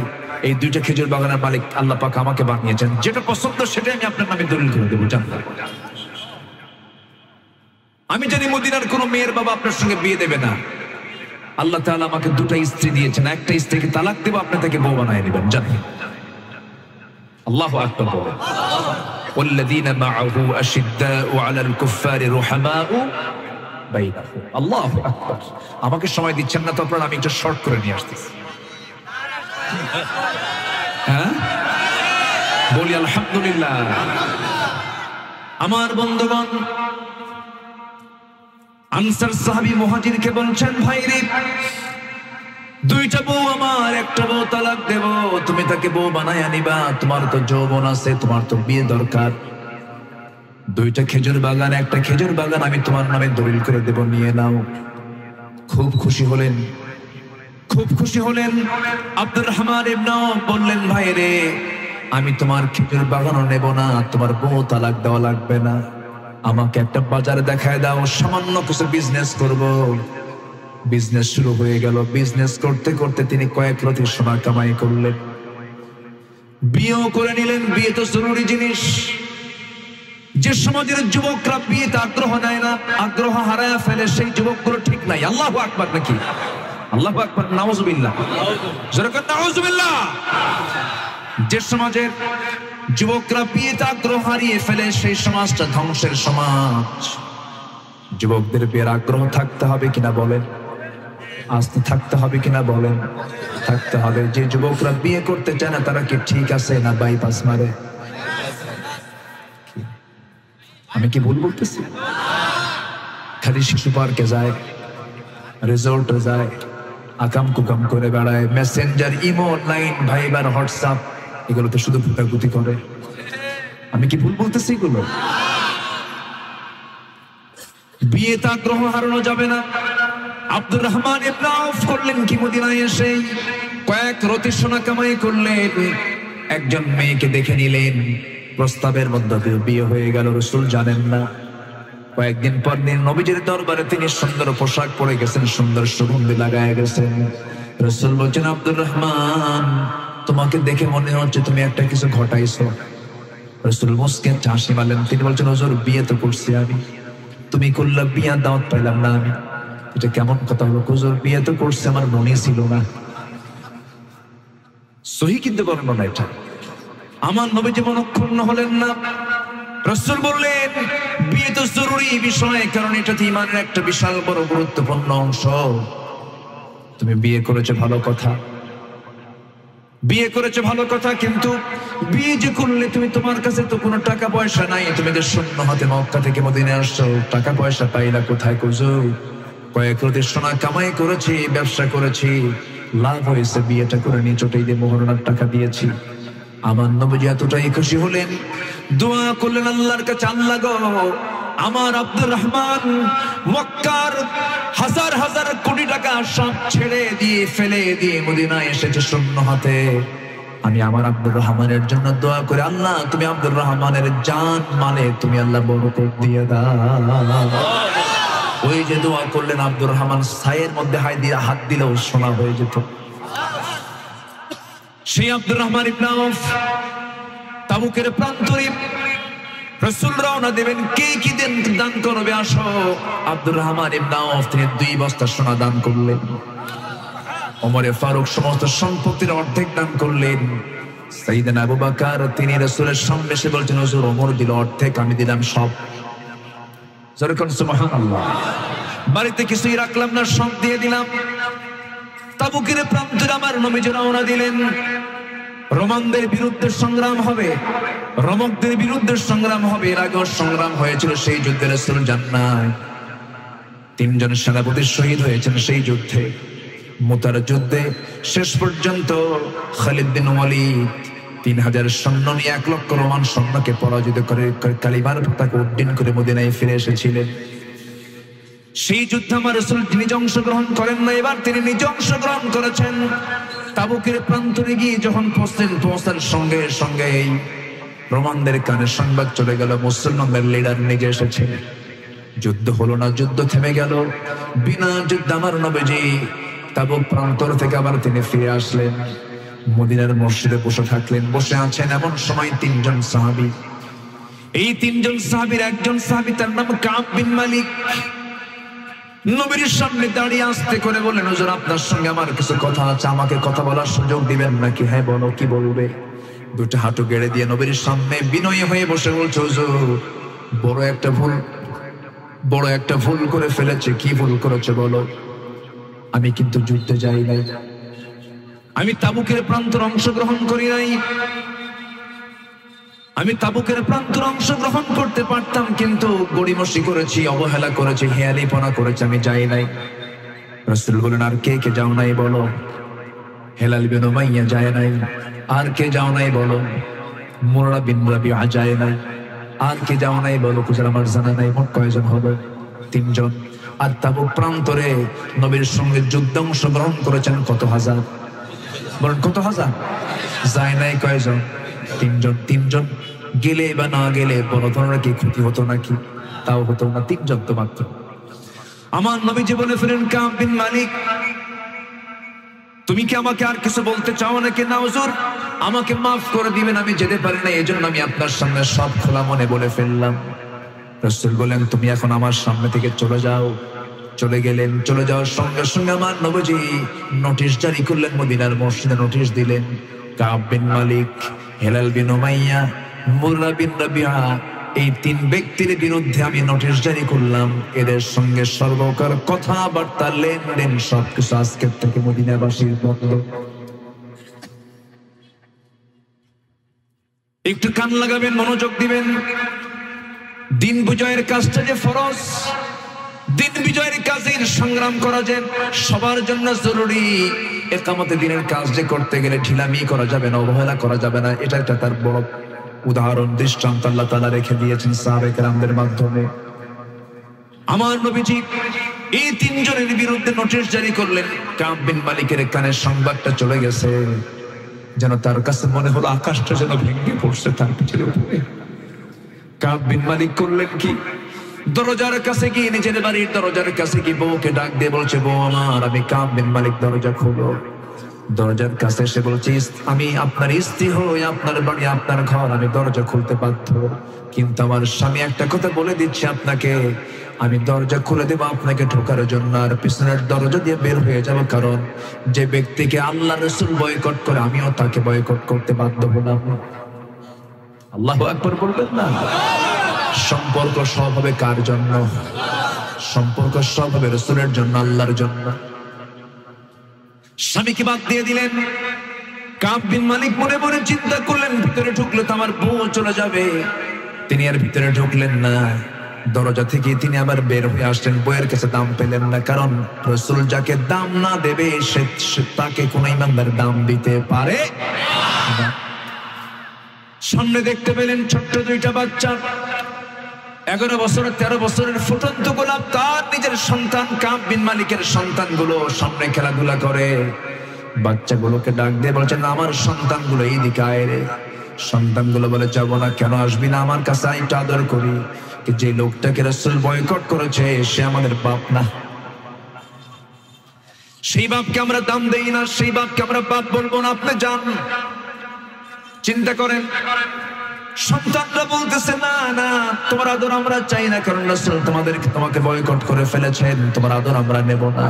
এই 2টা খেজুর বাগানের মালিক আল্লাহ পাক আমাকে বানিয়েছেন, যেটা পছন্দ সেটাই আমি আপনার নামে দলিল করে দেবো। জানতে আমি জানি মদিনার কোন মেয়ের বাবা আপনার সঙ্গে বিয়ে দেবে না। আল্লাহ তাআলা আমাকে 2টা স্ত্রী দিয়েছেন, একটা স্ত্রীকে তালাক দেব, আপনি তাকে বউ বানিয়ে নেবেন। জানেন? আল্লাহু আকবার বলেন। ওয়াল্লাযীনা মাআহু আশিদ্দাউ আলাল কুফফারি রুহামাউ বাইনাহুম। আল্লাহু আকবার। আমাকে সময় দিচ্ছেন না তো আপনারা, আমি একটু শর্ট করে নিয়ে আসতেছি। হ্যাঁ বলি আলহামদুলিল্লাহ। আমার বন্ধুগণ আনসার সাহাবী মুহাজিরকে বলছেন ভাই রে 2টা বউ আমার, একটা বউ তালাক দেব, তুমি তাকে বউ বানায় আনিবা, তোমার তো যৌবন আছে, তোমার তো বিয়ে দরকার। 2টা খেজুর বাগান, একটা খেজুর বাগান আমি তোমার নামে দলিল করে দেব, নিয়ে নাও। খুব খুশি হলেন, খুব খুশি হলেন। আব্দুর রহমান ইবনে আউফ বললেন ভাই রে আমি তোমার খেজুর বাগানও নেব না, তোমার বউ তালাক দেওয়া লাগবে না, আমাকে একটা বাজার দেখায় দাও, সামান্য কিছু বিজনেস করব। বিজনেস শুরু হয়ে গেল। বিজনেস করতে করতে তিনি কয়েক রতি সোনা কামাই করলেন, বিয়েও করে নিলেন। বিয়ে তো জরুরি জিনিস। যে সমাজের যুবকরা বিয়েতে আগ্রহ নেয় না, আগ্রহ হারায় ফেলে, সেই যুবকগুলো ঠিক নাই। আল্লাহু আকবার নাকি? আল্লাহু আকবার, নাউযুবিল্লাহ, জোরে করে নাউযুবিল্লাহ। যে সমাজের যুবকরা বিয়েতে আগ্রহ হারিয়ে ফেলে সেই সমাজটা ধ্বংসের সমাজ। যুবকদের বিয়ের আগ্রহ থাকতে হবে কিনা বলেন? আস্তে থাকতে হবে কিনা বলেন? থাকতে হবে। যে যুবকরা বিয়ে করতে চায় না তারা কি ঠিক আছে না বাইপাস মারে? আমি কি ভুল বলতেছি? খালি শিশু পার্কে যায়, রিসোর্টে যায়, আকাম কুকাম করে বেড়ায়, মেসেঞ্জার, ইমো, অনলাইন, ভাইবার, হোয়াটসঅ্যাপ এগুলোতে শুধু ভুটাভুটি করে। আমি কি ভুল বলতেছি? এগুলো বিয়েতে আগ্রহ হারানো যাবে না। আব্দুর রহমান ইবনে আউফ করলেন কি, মদিনায় এসে কয়েক রতি সোনা কামাই করলেন, একজন মেয়েকে দেখে নিলেন, প্রস্তাবের মধ্যে বিয়ে হয়ে গেল। রাসূল জানেন না। কয়েকদিন পর দিন নবীজির দরবারে তিনি সুন্দর পোশাক পরে গেছেন, সুন্দর সুগন্ধি লাগায় গেছেন। রাসূল বলছেন আব্দুর রহমান তোমাকে দেখে মনে হচ্ছে তুমি একটা কিছু ঘটাইছো। রাসূল মুস্কে হাসি মারলেন। তিনি বলছেন হুজুর বিয়ে তো করছি আমি, তুমি করলে বিয়ে দাওয়াত পাইলাম না আমি। এটা কেমন কথা হলো? হুজুর বিয়ে তো করছে, আমার মনে ছিল না। সহি কিন্তু বর্ণনা এটা। আমার নবীজি মনক্ষুণ্ণ হলেন না। রাসূল বললেন বিয়ে তো জরুরি বিষয়, কারণ এটা তো ঈমানের একটা বিশাল বড় গুরুত্বপূর্ণ অংশ। তুমি বিয়ে করেছো ভালো কথা, বিয়ে করেছো ভালো কথা, কিন্তু বিয়ে যে করলে তুমি, তোমার কাছে তো কোনো টাকা পয়সা নাই, তুমি যে শূন্য হাতে মক্কা থেকে মদিনায় আসছো, টাকা পয়সা পাইলা কোথায়? হুজুর কয়েক রতি সোনা কামাই করেছি, ব্যবসা করেছি, লাভ হয়েছে, বিয়েটা করে নিয়ে চটেই দিয়ে মোহরানার টাকা দিয়েছি। আমার নবীজি এতটাই খুশি হলেন, দোয়া করলেন আল্লাহর কাছে, আল্লাহ গো আমার আব্দুর রহমান মক্কার হাজার হাজার কোটি টাকা সব ছেড়ে দিয়ে ফেলে দিয়ে মদিনায় এসেছে শূন্য হাতে। আমি আমার আব্দুর রহমানের জন্য দোয়া করে, আল্লাহ তুমি আব্দুর রহমানের জান মালে তুমি আল্লাহ বরকত দিয়ে দাও। ওই যে দোয়া করলেন আব্দুর রহমান ছায়ের মধ্যে হাত দিলেও সোনা হয়ে যেত। সেই আব্দুর রহমান ইবনে আউফ তাবুকের প্রান্তরে রাসূল রওনা দেবেন, কে কি দান করবে আসো। আব্দুর রহমান ইবনে আউফ তিনি 2 বস্তা সোনা দান করলেন। ওমরে ফারুক সমস্ত সম্পত্তির অর্ধেক দান করলেন। সাইয়েদনা আবু বকর তিনি রাসূলের সামনে এসে বলছেন, হুজুর ওমর দিল অর্ধেক, আমি দিলাম সব। যেরকম সুবহানাল্লাহ। বাড়িতে কিছুই রাখলাম না, সব দিয়ে দিলাম। তাবুকের প্রান্তরে আমার নবীজি রওনা দিলেন। রোমানদের বিরুদ্ধে সংগ্রাম হবে, রোমকদের বিরুদ্ধে সংগ্রাম হবে। এর আগেও সংগ্রাম হয়েছিল, সেই যুদ্ধে রাসূল যান নাই। 3 জন সেনাপতি শহীদ হয়েছেন সেই যুদ্ধে। মুতার যুদ্ধে শেষ পর্যন্ত খালিদ বিন ওয়ালিদ 3000 সৈন্য নিয়ে 1 লক্ষ রোমান সৈন্যকে পরাজিত করে কালিমার পতাকা উড্ডীন করে মদিনায় ফিরে এসেছিলেন। সেই যুদ্ধে আমার রাসূল নিজে অংশগ্রহণ করেন না, এবার তিনি নিজে অংশগ্রহণ করেছেন। তাবুকের প্রান্তরে গিয়ে যখন পৌঁছার সঙ্গে সঙ্গে এই রোমানদের কানে সংবাদ চলে গেল, মুসলমানদের লিডার নিজে এসেছে। যুদ্ধ হলো না, যুদ্ধ থেমে গেল। বিনা যুদ্ধে আমার নবীজি তাবুক প্রান্তর থেকে আবার তিনি ফিরে আসলেন, মদিনার মসজিদে বসে থাকলেন। বসে আছেন এমন সময় 3 জন সাহাবী, এই 3 জন সাহাবীর একজন সাহাবী তার নাম কাব বিন মালিক, নবীর সামনে দাঁড়িয়ে আস্তে করে বললেন, হুজুর আপনার সঙ্গে আমার কিছু কথা আছে, আমাকে কথা বলার সুযোগ দিবেন নাকি? হ্যাঁ বলো, কি বলবে? 2টা হাঁটু গেড়ে দিয়ে নবীর সামনে বিনয়ী হয়ে বসে বলছে, হুজুর বড় একটা ভুল করে ফেলেছে। কি ভুল করেছে বলো? আমি কিন্তু যুদ্ধে যাই নাই, আমি তাবুকের প্রান্তর অংশগ্রহণ করি নাই। আমি তাবুকের প্রান্তর অংশগ্রহণ করতে পারতাম, কিন্তু গড়িমসি করেছি, অবহেলা করেছি, হেয়ালিপনা করেছি, আমি যাই নাই। রাসূল বলেন, আর কে কে যাও নাই বলো? হেলাল বিন উমাইয়া যায় নাই। আর কে যাও নাই বলো? মুররা বিন রাবিআ যায় নাই। আর কে যাও নাই বলো? কুজার আমার জানা নাই। মোট কয়জন হবে? 3 জন। আর তাবুক প্রান্তরে নবীর সঙ্গে যুদ্ধে অংশগ্রহণ করেছেন কত হাজার? বলেন কত হাজার? যায় নাই কয়জন? 3 জন। 3 জন গেলে বা না গেলে বড় ধরনের কি ক্ষতি হতো নাকি? তাও হতো না, 3 জন তো মাত্র। আমার নবীজি বলে ফেলেন, কাব বিন মালিক তুমি কি আমাকে আর কিছু বলতে চাও নাকি? না হুজুর, আমাকে মাফ করে দিবেন, আমি যেতে পারি না, এজন্য আমি আপনার সামনে সব খোলা মনে বলে ফেললাম। রাসূল বলেন, তুমি এখন আমার সামনে থেকে চলে যাও। চলে গেলেন। চলে যাওয়ার সঙ্গে সঙ্গে আমার নবীজি নোটিশ জারি করলেন, মদিনার মসজিদে নোটিশ দিলেন, কাব বিন মালিক, হেলাল বিন উমাইয়া, মুররা বিন রাবিআ, এই 3 ব্যক্তির বিরুদ্ধে আমি নোটিশ জারি করলাম। এদের সঙ্গে সর্বকার কথাবার্তা, লেনদেন সবকিছু আজকের থেকে মদিনাবাসীর বন্ধ। একটু কান লাগাবেন, মনোযোগ দিবেন। দিন বিজয়ের কাজটা যে ফরজ, দিন বিজয়ের কাজের সংগ্রাম করা যে সবার জন্য জরুরি। ইকামতে দিনের কাজ যে করতে গেলে ঢিলামি করা যাবে না, অবহেলা করা যাবে না। এটা একটা তার বড় উদাহরণ, দৃষ্টান্ত আল্লাহ তাআলা রেখে দিয়েছেন সাহাবায়ে কেরামদের মাধ্যমে। আমার নবীজি এই 3 জনের বিরুদ্ধে নোটিশ জারি করলেন। কাব বিন মালিকের কানে সংবাদটা চলে গেছে, যেন তার কাছে মনে হলো আকাশটা যেন ভেঙে পড়ছে তার পিঠের উপরে। কাব বিন মালিক করলেন কি, দরজার কাছে গিয়ে, নিজের বাড়ির দরজার কাছে গিয়ে বউকে ডাক দিয়ে বলছে, বউ আমার, আমি কাব বিন মালিক, দরজা খোলো। দরজার কাছে এসে বলছে, আমি আপনার স্ত্রী হই, আপনার বাড়ি, আপনার ঘর, আমি দরজা খুলতে বাধ্য, কিন্তু আমার স্বামী একটা কথা বলে দিচ্ছে আপনাকে, আমি দরজা খুলে দেবো আপনাকে ঢোকার জন্য, আর পিছনের দরজা দিয়ে বের হয়ে যাব, কারণ যে ব্যক্তিকে আল্লাহ রাসূল বয়কট করে আমিও তাকে বয়কট করতে বাধ্য হলাম। আল্লাহু আকবার বলবেন না? সম্পর্ক সব হবে কার জন্য? সম্পর্ক সব হবে রাসূলের জন্য, আল্লাহর জন্য। স্বামীকে বাদ দিয়ে দিলেন। কাব বিন মালিক মনে মনে চিন্তা করলেন, ভিতরে ঢুকলে তো আমার বউ চলে যাবে। তিনি আর ভিতরে ঢুকলেন না। দরজা থেকে তিনি আবার বের হয়ে আসলেন। বইয়ের কাছে দাম পেলেন না, কারণ রাসূল যাকে দাম না দেবে তাকে কোন ইমানদার দাম দিতে পারে না। সামনে দেখতে পেলেন ছোট্ট 2টা বাচ্চা, 11 বছর 13 বছরের ফুটন্ত গোলাপ, তার নিজের সন্তান কাব বিন মালিকের সন্তানগুলো সামনে খেলাধুলা করে। বাচ্চাগুলোকে ডাক দিয়ে বলছেন, আমার সন্তানগুলো এইদিকে আয় রে। সন্তানগুলো বলে, যাবো না। কেন আসবি না? আমার কাছে একটু আদর করি। যে লোকটাকে রাসূল বয়কট করেছে সে আমাদের বাপ না, সেই বাপকে আমরা দাম দেই না, সেই বাপকে আমরা বাপ বলবো না, আপনি যান। চিন্তা করেন, সন্তানরা বলতেছে, না না, তোমার আদর আমরা চাই না, কারণ রাসূল তোমাকে বয়কট করে ফেলেছেন, তোমার আদর আমরা নেব না।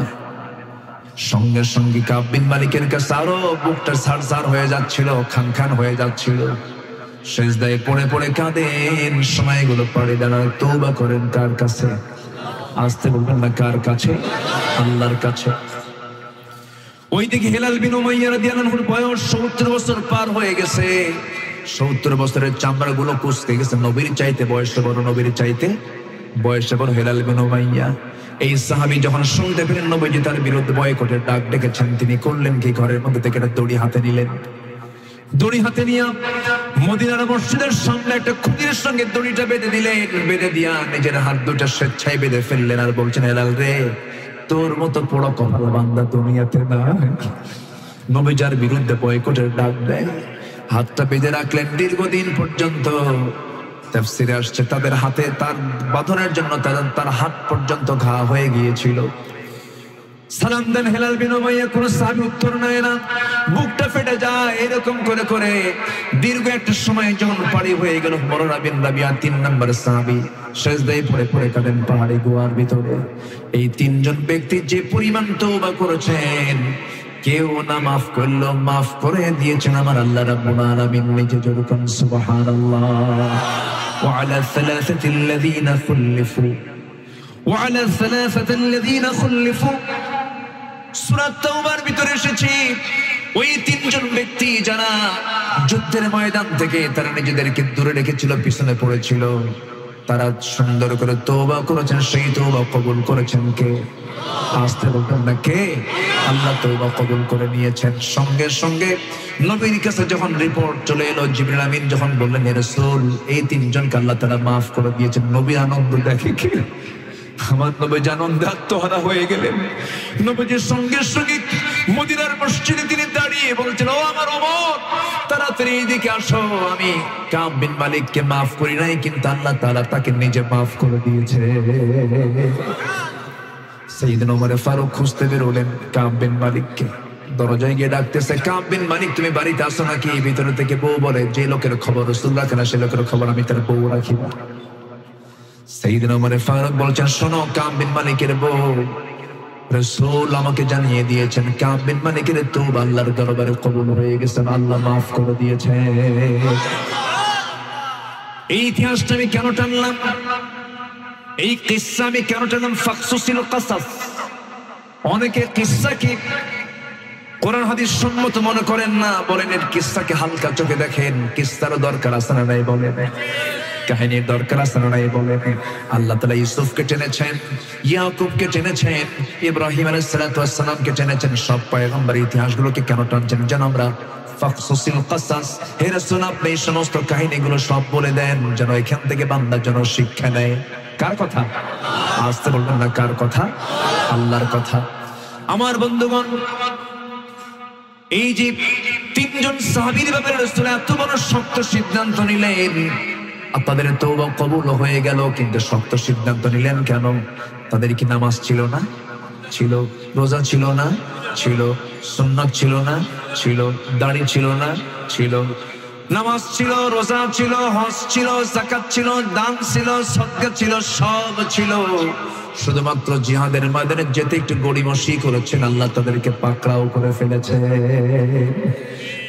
সঙ্গে সঙ্গে কাব বিন মালিকের কাছে আরো বুকটা সারসার হয়ে যাচ্ছিল, খান খান হয়ে যাচ্ছিল। সেজদায় পড়ে পড়ে কাঁদেন, সময়গুলো পাড়ি দাঁড়ায় তওবা করেন কার কাছে? আসতে বলবেন না, কার কাছে? আল্লাহর কাছে। ওইদিকে হেলাল বিন উমাইয়া রাদিয়াল্লাহু আনহুর বয়স 70 বছর পার হয়ে গেছে। 70 বছরের চামড়াগুলো কুঁচকে গেছে। নবীর চাইতে বয়সে বড়, নবীর চাইতে বয়সে বড় হেলাল বিন উমাইয়া। এই সাহাবী যখন শুনতে পেলেন নবীজি তার বিরুদ্ধে বয়কটের ডাক ডেকেছেন, তিনি করলেন কি? ঘরের মধ্যে থেকে একটা দড়ি হাতে নিলেন। দড়ি হাতে নিয়ে মদিনার মসজিদের সামনে একটা খুঁটির সঙ্গে দড়িটা বেঁধে দিলেন। বেঁধে দিয়া নিজের হাত দুটো স্বেচ্ছায় বেঁধে ফেললেন আর বলছেন, হেলাল রে, তোর মতো বড় কপাল বান্দা দুনিয়াতে না। নবী যার বিরুদ্ধে বয়কটের ডাক দেয়, হাতটা বেঁধে রাখলেন দীর্ঘদিন পর্যন্ত। তাফসীরে আসছে তাদের হাতে তার বাঁধনের জন্য তার হাত পর্যন্ত ঘা হয়ে গিয়েছিল। সালাম দেন হেলাল বিন উমাইয়া, কোন সাহাবী উত্তর নেয় না, বুকটা ফেটে যায়। এরকম করে করে দীর্ঘ একটা সময় যখন পাড়ি হয়ে গেল, মুরারা বিন রাবিয়া 3 নম্বর সাহাবী সেজদায় পড়ে পড়ে কাঁদেন পাহাড়ি গুহার ভিতরে। এই 3 জন ব্যক্তি যে পরিমাণ তওবা করেছেন, কেউ না মাফ করলো, মাফ করে দিয়েছেন আমার আল্লাহ রাব্বুল আলামিন নিজে। যেরকম সুবহানাল্লাহ। ওয়া আলা সালাসাতিল লাযিনা খুলিফু ওয়া আলা সালাসাতিল লাযিনা খুলিফু, সূরা তাওবার ভিতরে এসেছে ওই 3 জন ব্যক্তি যারা যুদ্ধের ময়দান থেকে তারা নিজেদেরকে দূরে রেখেছিল, পিছনে পড়েছিল, তারা সুন্দর করে তওবা করেছেন। সেই তওবা কবুল করেছেন কে? আসতে বলবেন না, কে? আল্লাহ তওবা কবুল করে নিয়েছেন। সঙ্গে সঙ্গে নবীর কাছে যখন রিপোর্ট চলে এলো, জিবরিল আমিন যখন বললেন, হে রাসূল, এই 3 জনকে আল্লাহ তাআলা মাফ করে দিয়েছেন। নবী আনন্দ দেখে কি? আমার নবী আনন্দে আত্মহারা হয়ে গেলেন। নবীজির সঙ্গে সঙ্গে মদিনার মসজিদে তিনি দাঁড়িয়ে বলছেন, ও আমার ওমর, তাড়াতাড়ি এদিকে আসো। আমি কাব বিন মালিককে মাফ করি নাই, কিন্তু আল্লাহ তাআলা তাকে নিজে মাফ করে দিয়েছে। সাইয়েদনা ওমর ফারুক খুঁজতে বেরোলেন কাব বিন মালিককে। দরজায় গিয়ে ডাকতেছে, কাব বিন মালিক, তুমি বাড়িতে আসো নাকি? ভিতরে থেকে বউ বলে, যে লোকের খবর রাসূল রাখে না, সে লোকের খবর আমি তার বউ রাখি না। সাইয়েদনা ওমর ফারুক বলছেন, শোনো, কাব বিন মালিকের বউ, রাসূল আমাকে জানিয়ে দিয়েছেন কাব বিন মালিকের তওবা আল্লাহর দরবারে কবুল হয়ে গেছে, আল্লাহ মাফ করে দিয়েছে। এই ইতিহাসটা আমি কেন টানলাম? এই কিসসা আমি কেন টানলাম? ফাকসুসিল কাসাস। অনেকে কিসসাকে কোরআন হাদিস সম্মত মনে করেন না, বলেন এর কিসসাকে হালকা চোখে দেখেন। কিসসারও দরকার আছে না নাই? বলেন কাহিনীর দরকার আছে না নাই? বলেন আল্লাহ তাআলা ইউসুফকে টেনেছেন, ইয়াকুবকে টেনেছেন, ইব্রাহিম আলাইহিস সালাতু ওয়াস সালামকে টেনেছেন। সব পয়গম্বরের ইতিহাসগুলোকে কেন টানছেন? যেন আমরা ফাকসুসিল কাসাস, হে রাসূল আপনি এই সমস্ত কাহিনীগুলো সব বলে দেন, যেন এখান থেকে বান্দা যেন শিক্ষা নেয়। কার কথা? আসতে বলবেন না, কার কথা? আল্লাহর কথা। আমার বন্ধুগণ, এই যে 3 জন সাহাবীর ব্যাপারে রাসূল এত বড় শক্ত সিদ্ধান্ত নিলেন, আপনাদের তওবা কবুল হয়ে গেল, কিন্তু শক্ত সিদ্ধান্ত নিলেন কেন? তাদের কি নামাজ ছিল না? ছিল। রোজা ছিল না? ছিল। সুন্নাত ছিল না? ছিল। দাড়ি ছিল না? ছিল। নামাজ ছিল, রোজা ছিল, হজ ছিল, যাকাত ছিল, দান ছিল, সদকা ছিল, সব ছিল। শুধুমাত্র জিহাদের ময়দানে যেতে একটু গড়িমসি করেছেন, আল্লাহ তাদেরকে পাকড়াও করে ফেলেছে।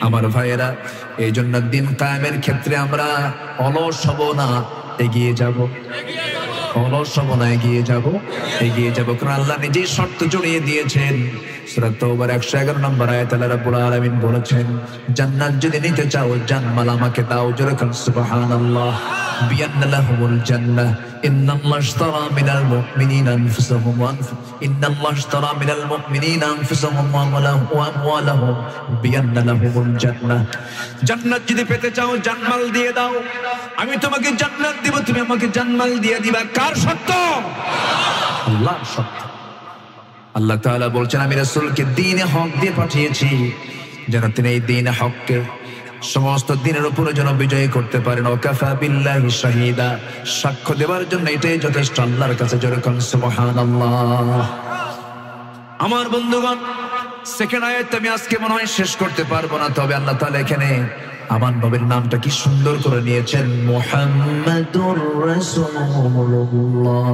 আমার ভাইয়েরা, এই জন্য দিন কায়েমের ক্ষেত্রে আমরা অলস হব না, এগিয়ে যাব। অলস হব না, এগিয়ে যাব, এগিয়ে যাব। কারণ আল্লাহ নিজেই শর্ত জড়িয়ে দিয়েছেন। সূরা তাওবার 111 নম্বর আয়াতে আল্লাহ রাব্বুল আলামিন বলেছেন, জান্নাত যদি নিতে চাও, জানমাল আমাকে দাও। জোরে বলুন সুবহানাল্লাহ। বিআন্না লাহুমুল জান্নাহ, ইন্নাল্লাহ ইশতারা মিনাল মুমিনিনা আনফুসাহুম ইন্নাল্লাহ ইশতারা মিনাল মুমিনিনা আনফুসাহুম ওয়া আমওয়ালাহুম বিআন্না লাহুমুল জান্নাহ। জান্নাত যদি পেতে চাও, জানমাল দিয়ে দাও। আমি তোমাকে জান্নাত দেব, তুমি আমাকে জানমাল দিয়ে দিবা। কার শর্ত? আল্লাহর শর্ত। আল্লাহ তাআলা বলছেন, আমি রাসূলকে দ্বীনে হক দিয়ে পাঠিয়েছি, যেন তিনি এই দ্বীনে হককে সমস্ত দিনের উপরে যেন বিজয়ী করতে পারেন। ওয়াকাফা বিল্লাহি শাহীদা, সাক্ষ্য দেওয়ার জন্য এটাই যথেষ্ট আল্লাহর কাছে। যেরকম সুবহানাল্লাহ। আমার বন্ধুগণ, সেকেন্ড আয়াত আমি আজকে মনে হয় শেষ করতে পারবো না, তবে আল্লাহ তাআলা এখানে আমার নবীর নামটা কি সুন্দর করে নিয়েছেন, মুহাম্মাদুর রাসূলুল্লাহ।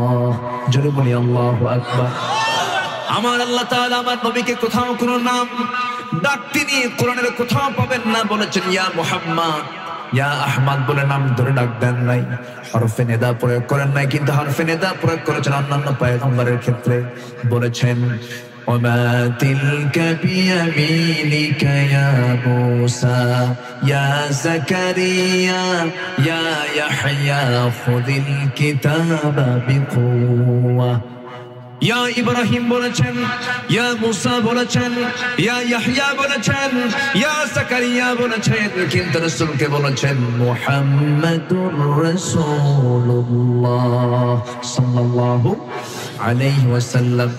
জোরে বলি আল্লাহু আকবার। আমার আল্লাহ তাআলা আমার নবীকে কোথাও কোনো নাম ডাক তিনি কোরআনের কোথাও পাবেন না, বলেছেন ইয়া মুহাম্মদ, ইয়া আহমদ বলে নাম ধরে ডাক দেন নাই, হরফে নিদা প্রয়োগ করেন নাই, কিন্তু হরফে নিদা প্রয়োগ করেছেন অন্যান্য পয়গম্বরের ক্ষেত্রে। বলেছেন وما تلك بيمينك يا موسى يا زكريا يا يحيى خذ الكتاب بقوة। ইয়া ইব্রাহিম বলেছেন, ইয়া মুসা বলেছেন, ইয়া ইয়াহইয়া বলেছেন, ইয়া যাকারিয়া বলেছেন, কিন্তু রাসূলকে বলেছেন মুহাম্মাদুর রাসূলুল্লাহ সাল্লাল্লাহু আলাইহি ওয়াসাল্লাম।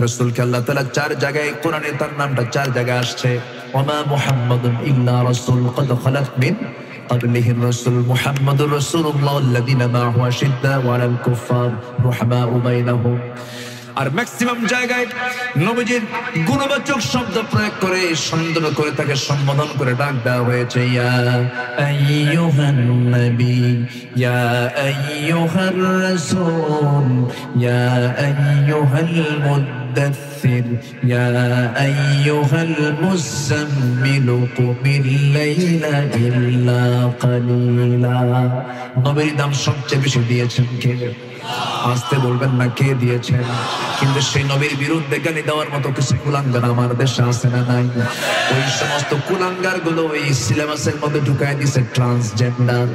রাসূলকে আল্লাহ তাআলা 4 জায়গায় কোরআনে তার নামটা 4 জায়গায় আসছে। ওমা মুহাম্মাদুন ইল্লা রাসূল قد خلت من قبله الرسل محمد رسول الله الذين معه أشداء على الكفار رحماء بينهم। আর ম্যাক্সিমাম জায়গায় নবীজির গুণবাচক শব্দ প্রয়োগ করে সুন্দর করে তাকে সম্বোধন করে ডাক দেওয়া হয়েছে, ইয়া আইয়ুহান নবী, ইয়া আইয়ুহার রাসূল, ইয়া আইয়ুহাল মুদ্দাথির, ইয়া আইয়ুহাল মুযাম্মিল কুমিল লাইলা ইল্লা কালিলা। নবীর নাম সবচেয়ে বেশি দিয়েছেন কে? আসতে বলবেন না কে দিয়েছেন? কিন্তু সেই নবীর বিরুদ্ধে গালি দেওয়ার মতো কিছু কুলাঙ্গার আমার দেশে আছে না নাই? ওই সমস্ত কুলাঙ্গার গুলো ওই সিলেবাসের মধ্যে ঢুকায় দিছে ট্রান্সজেন্ডার,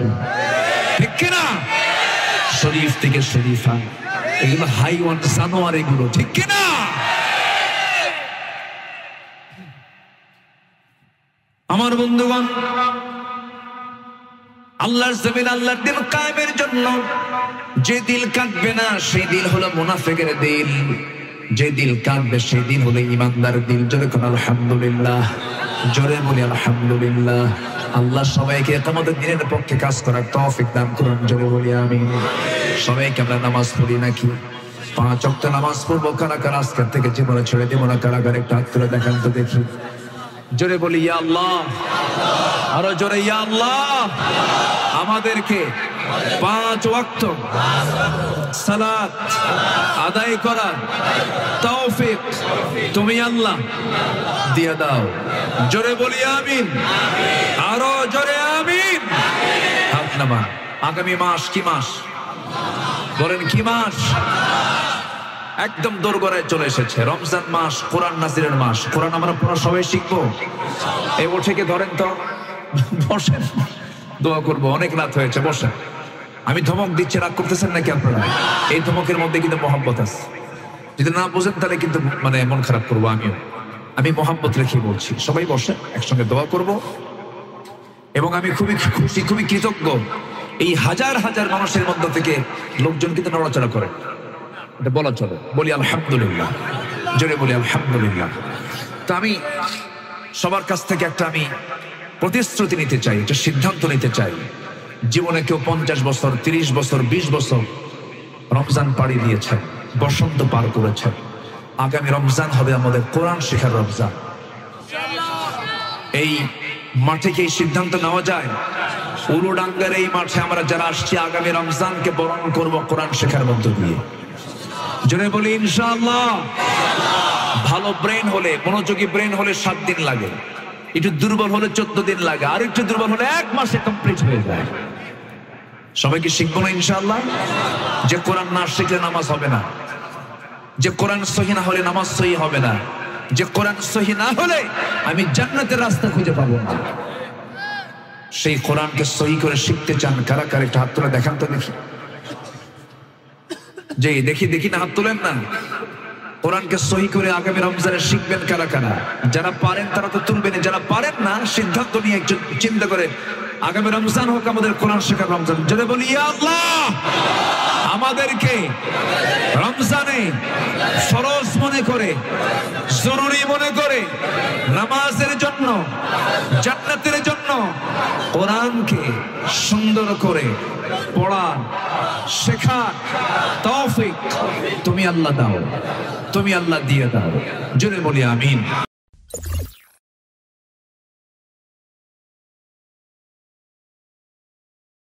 ঠিক কিনা? শরীফ থেকে শরীফা, এগুলো হাইওয়ান জানোয়ার, এগুলো ঠিক কিনা? আমার বন্ধুগণ, আল্লাহর জমিন আল্লাহর দিন কায়েমের জন্য যে দিল কাঁদবে না সেই দিল হলো মুনাফিকের দিল, যে দিল কাঁদবে সেই দিল হলো ঈমানদার দিল। জোরে কোন আলহামদুলিল্লাহ, জোরে বলি আলহামদুলিল্লাহ। আল্লাহ সবাইকে কিয়ামতের দিনের পক্ষে কাজ করার তৌফিক দান করুন, জোরে বলি আমিন। সবাইকে আমরা নামাজ পড়ি নাকি? 5 ওয়াক্ত নামাজ পড়বো কারা কারা আজকের থেকে জীবনে ছেড়ে দেব না? কারা কারা একটু হাত তুলে দেখান তো দেখি। জোরে বলি ইয়া আল্লাহ, আরো জোরে ইয়া আল্লাহ। আমাদেরকে 5 ওয়াক্ত সালাত আদায় করার তৌফিক তুমি আল্লাহ দিয়ে দাও। জোরে বলি আমিন, আরো জোরে আমিন। হাত নামান। আগামী মাস কি মাস বলেন? কি মাস? একদম দোরগোড়ায় চলে এসেছে রমজান মাস, কোরআন নাজিরের মাস। কোরআন আমরা পুরো সবাই শিখবো। এই থেকে ধরেন তো, বসেন, দোয়া করবো। অনেক রাত হয়েছে, বসেন। আমি ধমক দিচ্ছি, রাগ করতেছেন নাকি আপনারা? এই ধমকের মধ্যে কিন্তু মহব্বত আছে। যদি না বোঝেন তাহলে কিন্তু মানে মন খারাপ করবো আমিও। আমি মহব্বত রেখে বলছি, সবাই বসেন, একসঙ্গে দোয়া করব। এবং আমি খুবই খুশি, খুবই কৃতজ্ঞ, এই হাজার হাজার মানুষের মধ্য থেকে লোকজন কিন্তু নড়াচড়া করে, এটা বলা চলে। বলি আলহামদুলিল্লাহ, জোরে বলি আলহামদুলিল্লাহ। তো আমি সবার কাছ থেকে একটা আমি প্রতিশ্রুতি নিতে চাই, একটা সিদ্ধান্ত নিতে চাই। জীবনে কেউ 50 বছর, 30 বছর, 20 বছর রমজান পাড়ি দিয়েছে, বসন্ত পার করেছে। আগামী রমজান হবে আমাদের কোরআন শেখার রমজান। এই মাঠে কি এই সিদ্ধান্ত নেওয়া যায়? উলুডাঙ্গার এই মাঠে আমরা যারা আসছি আগামী রমজানকে বরণ করব কোরআন শেখার মধ্য দিয়ে। জোরে বলি ইনশাআল্লাহ। ভালো ব্রেন হলে, মনোযোগী ব্রেন হলে 7 দিন লাগে, একটু দুর্বল হলে 14 দিন লাগে, আর একটু দুর্বল হলে 1 মাসে কমপ্লিট হয়ে যায়। সবাইকে শিখবো না ইনশাআল্লাহ? যে কোরআন না শিখলে নামাজ হবে না, যে কোরআন সহি না হলে নামাজ সহি হবে না, যে কোরআন সহি না হলে আমি জান্নাতের রাস্তা খুঁজে পাবো না। সেই কোরআনকে সহি করে শিখতে চান কারা কারা? একটা হাত তুলে দেখান তো দেখি। যে দেখি দেখি না, হাত তুলেন না। কোরআনকে সহি করে আগামী রমজানে শিখবেন কারা কারা? যারা পারেন তারা তো তুলবেন, যারা পারেন না সিদ্ধান্ত নিয়ে একজন চিন্তা করে আগামী রমজান হোক আমাদের কোরআন শেখার রমজান। যদি বলি ইয়া আল্লাহ, আমাদেরকে রমজানে ফরজ মনে করে, জরুরি মনে করে, নামাজের জন্য, জান্নাতের জন্য কোরআনকে সুন্দর করে পড়া, শেখা তৌফিক তুমি আল্লাহ দাও, তুমি আল্লাহ দিয়ে দাও। জোরে বলি আমিন।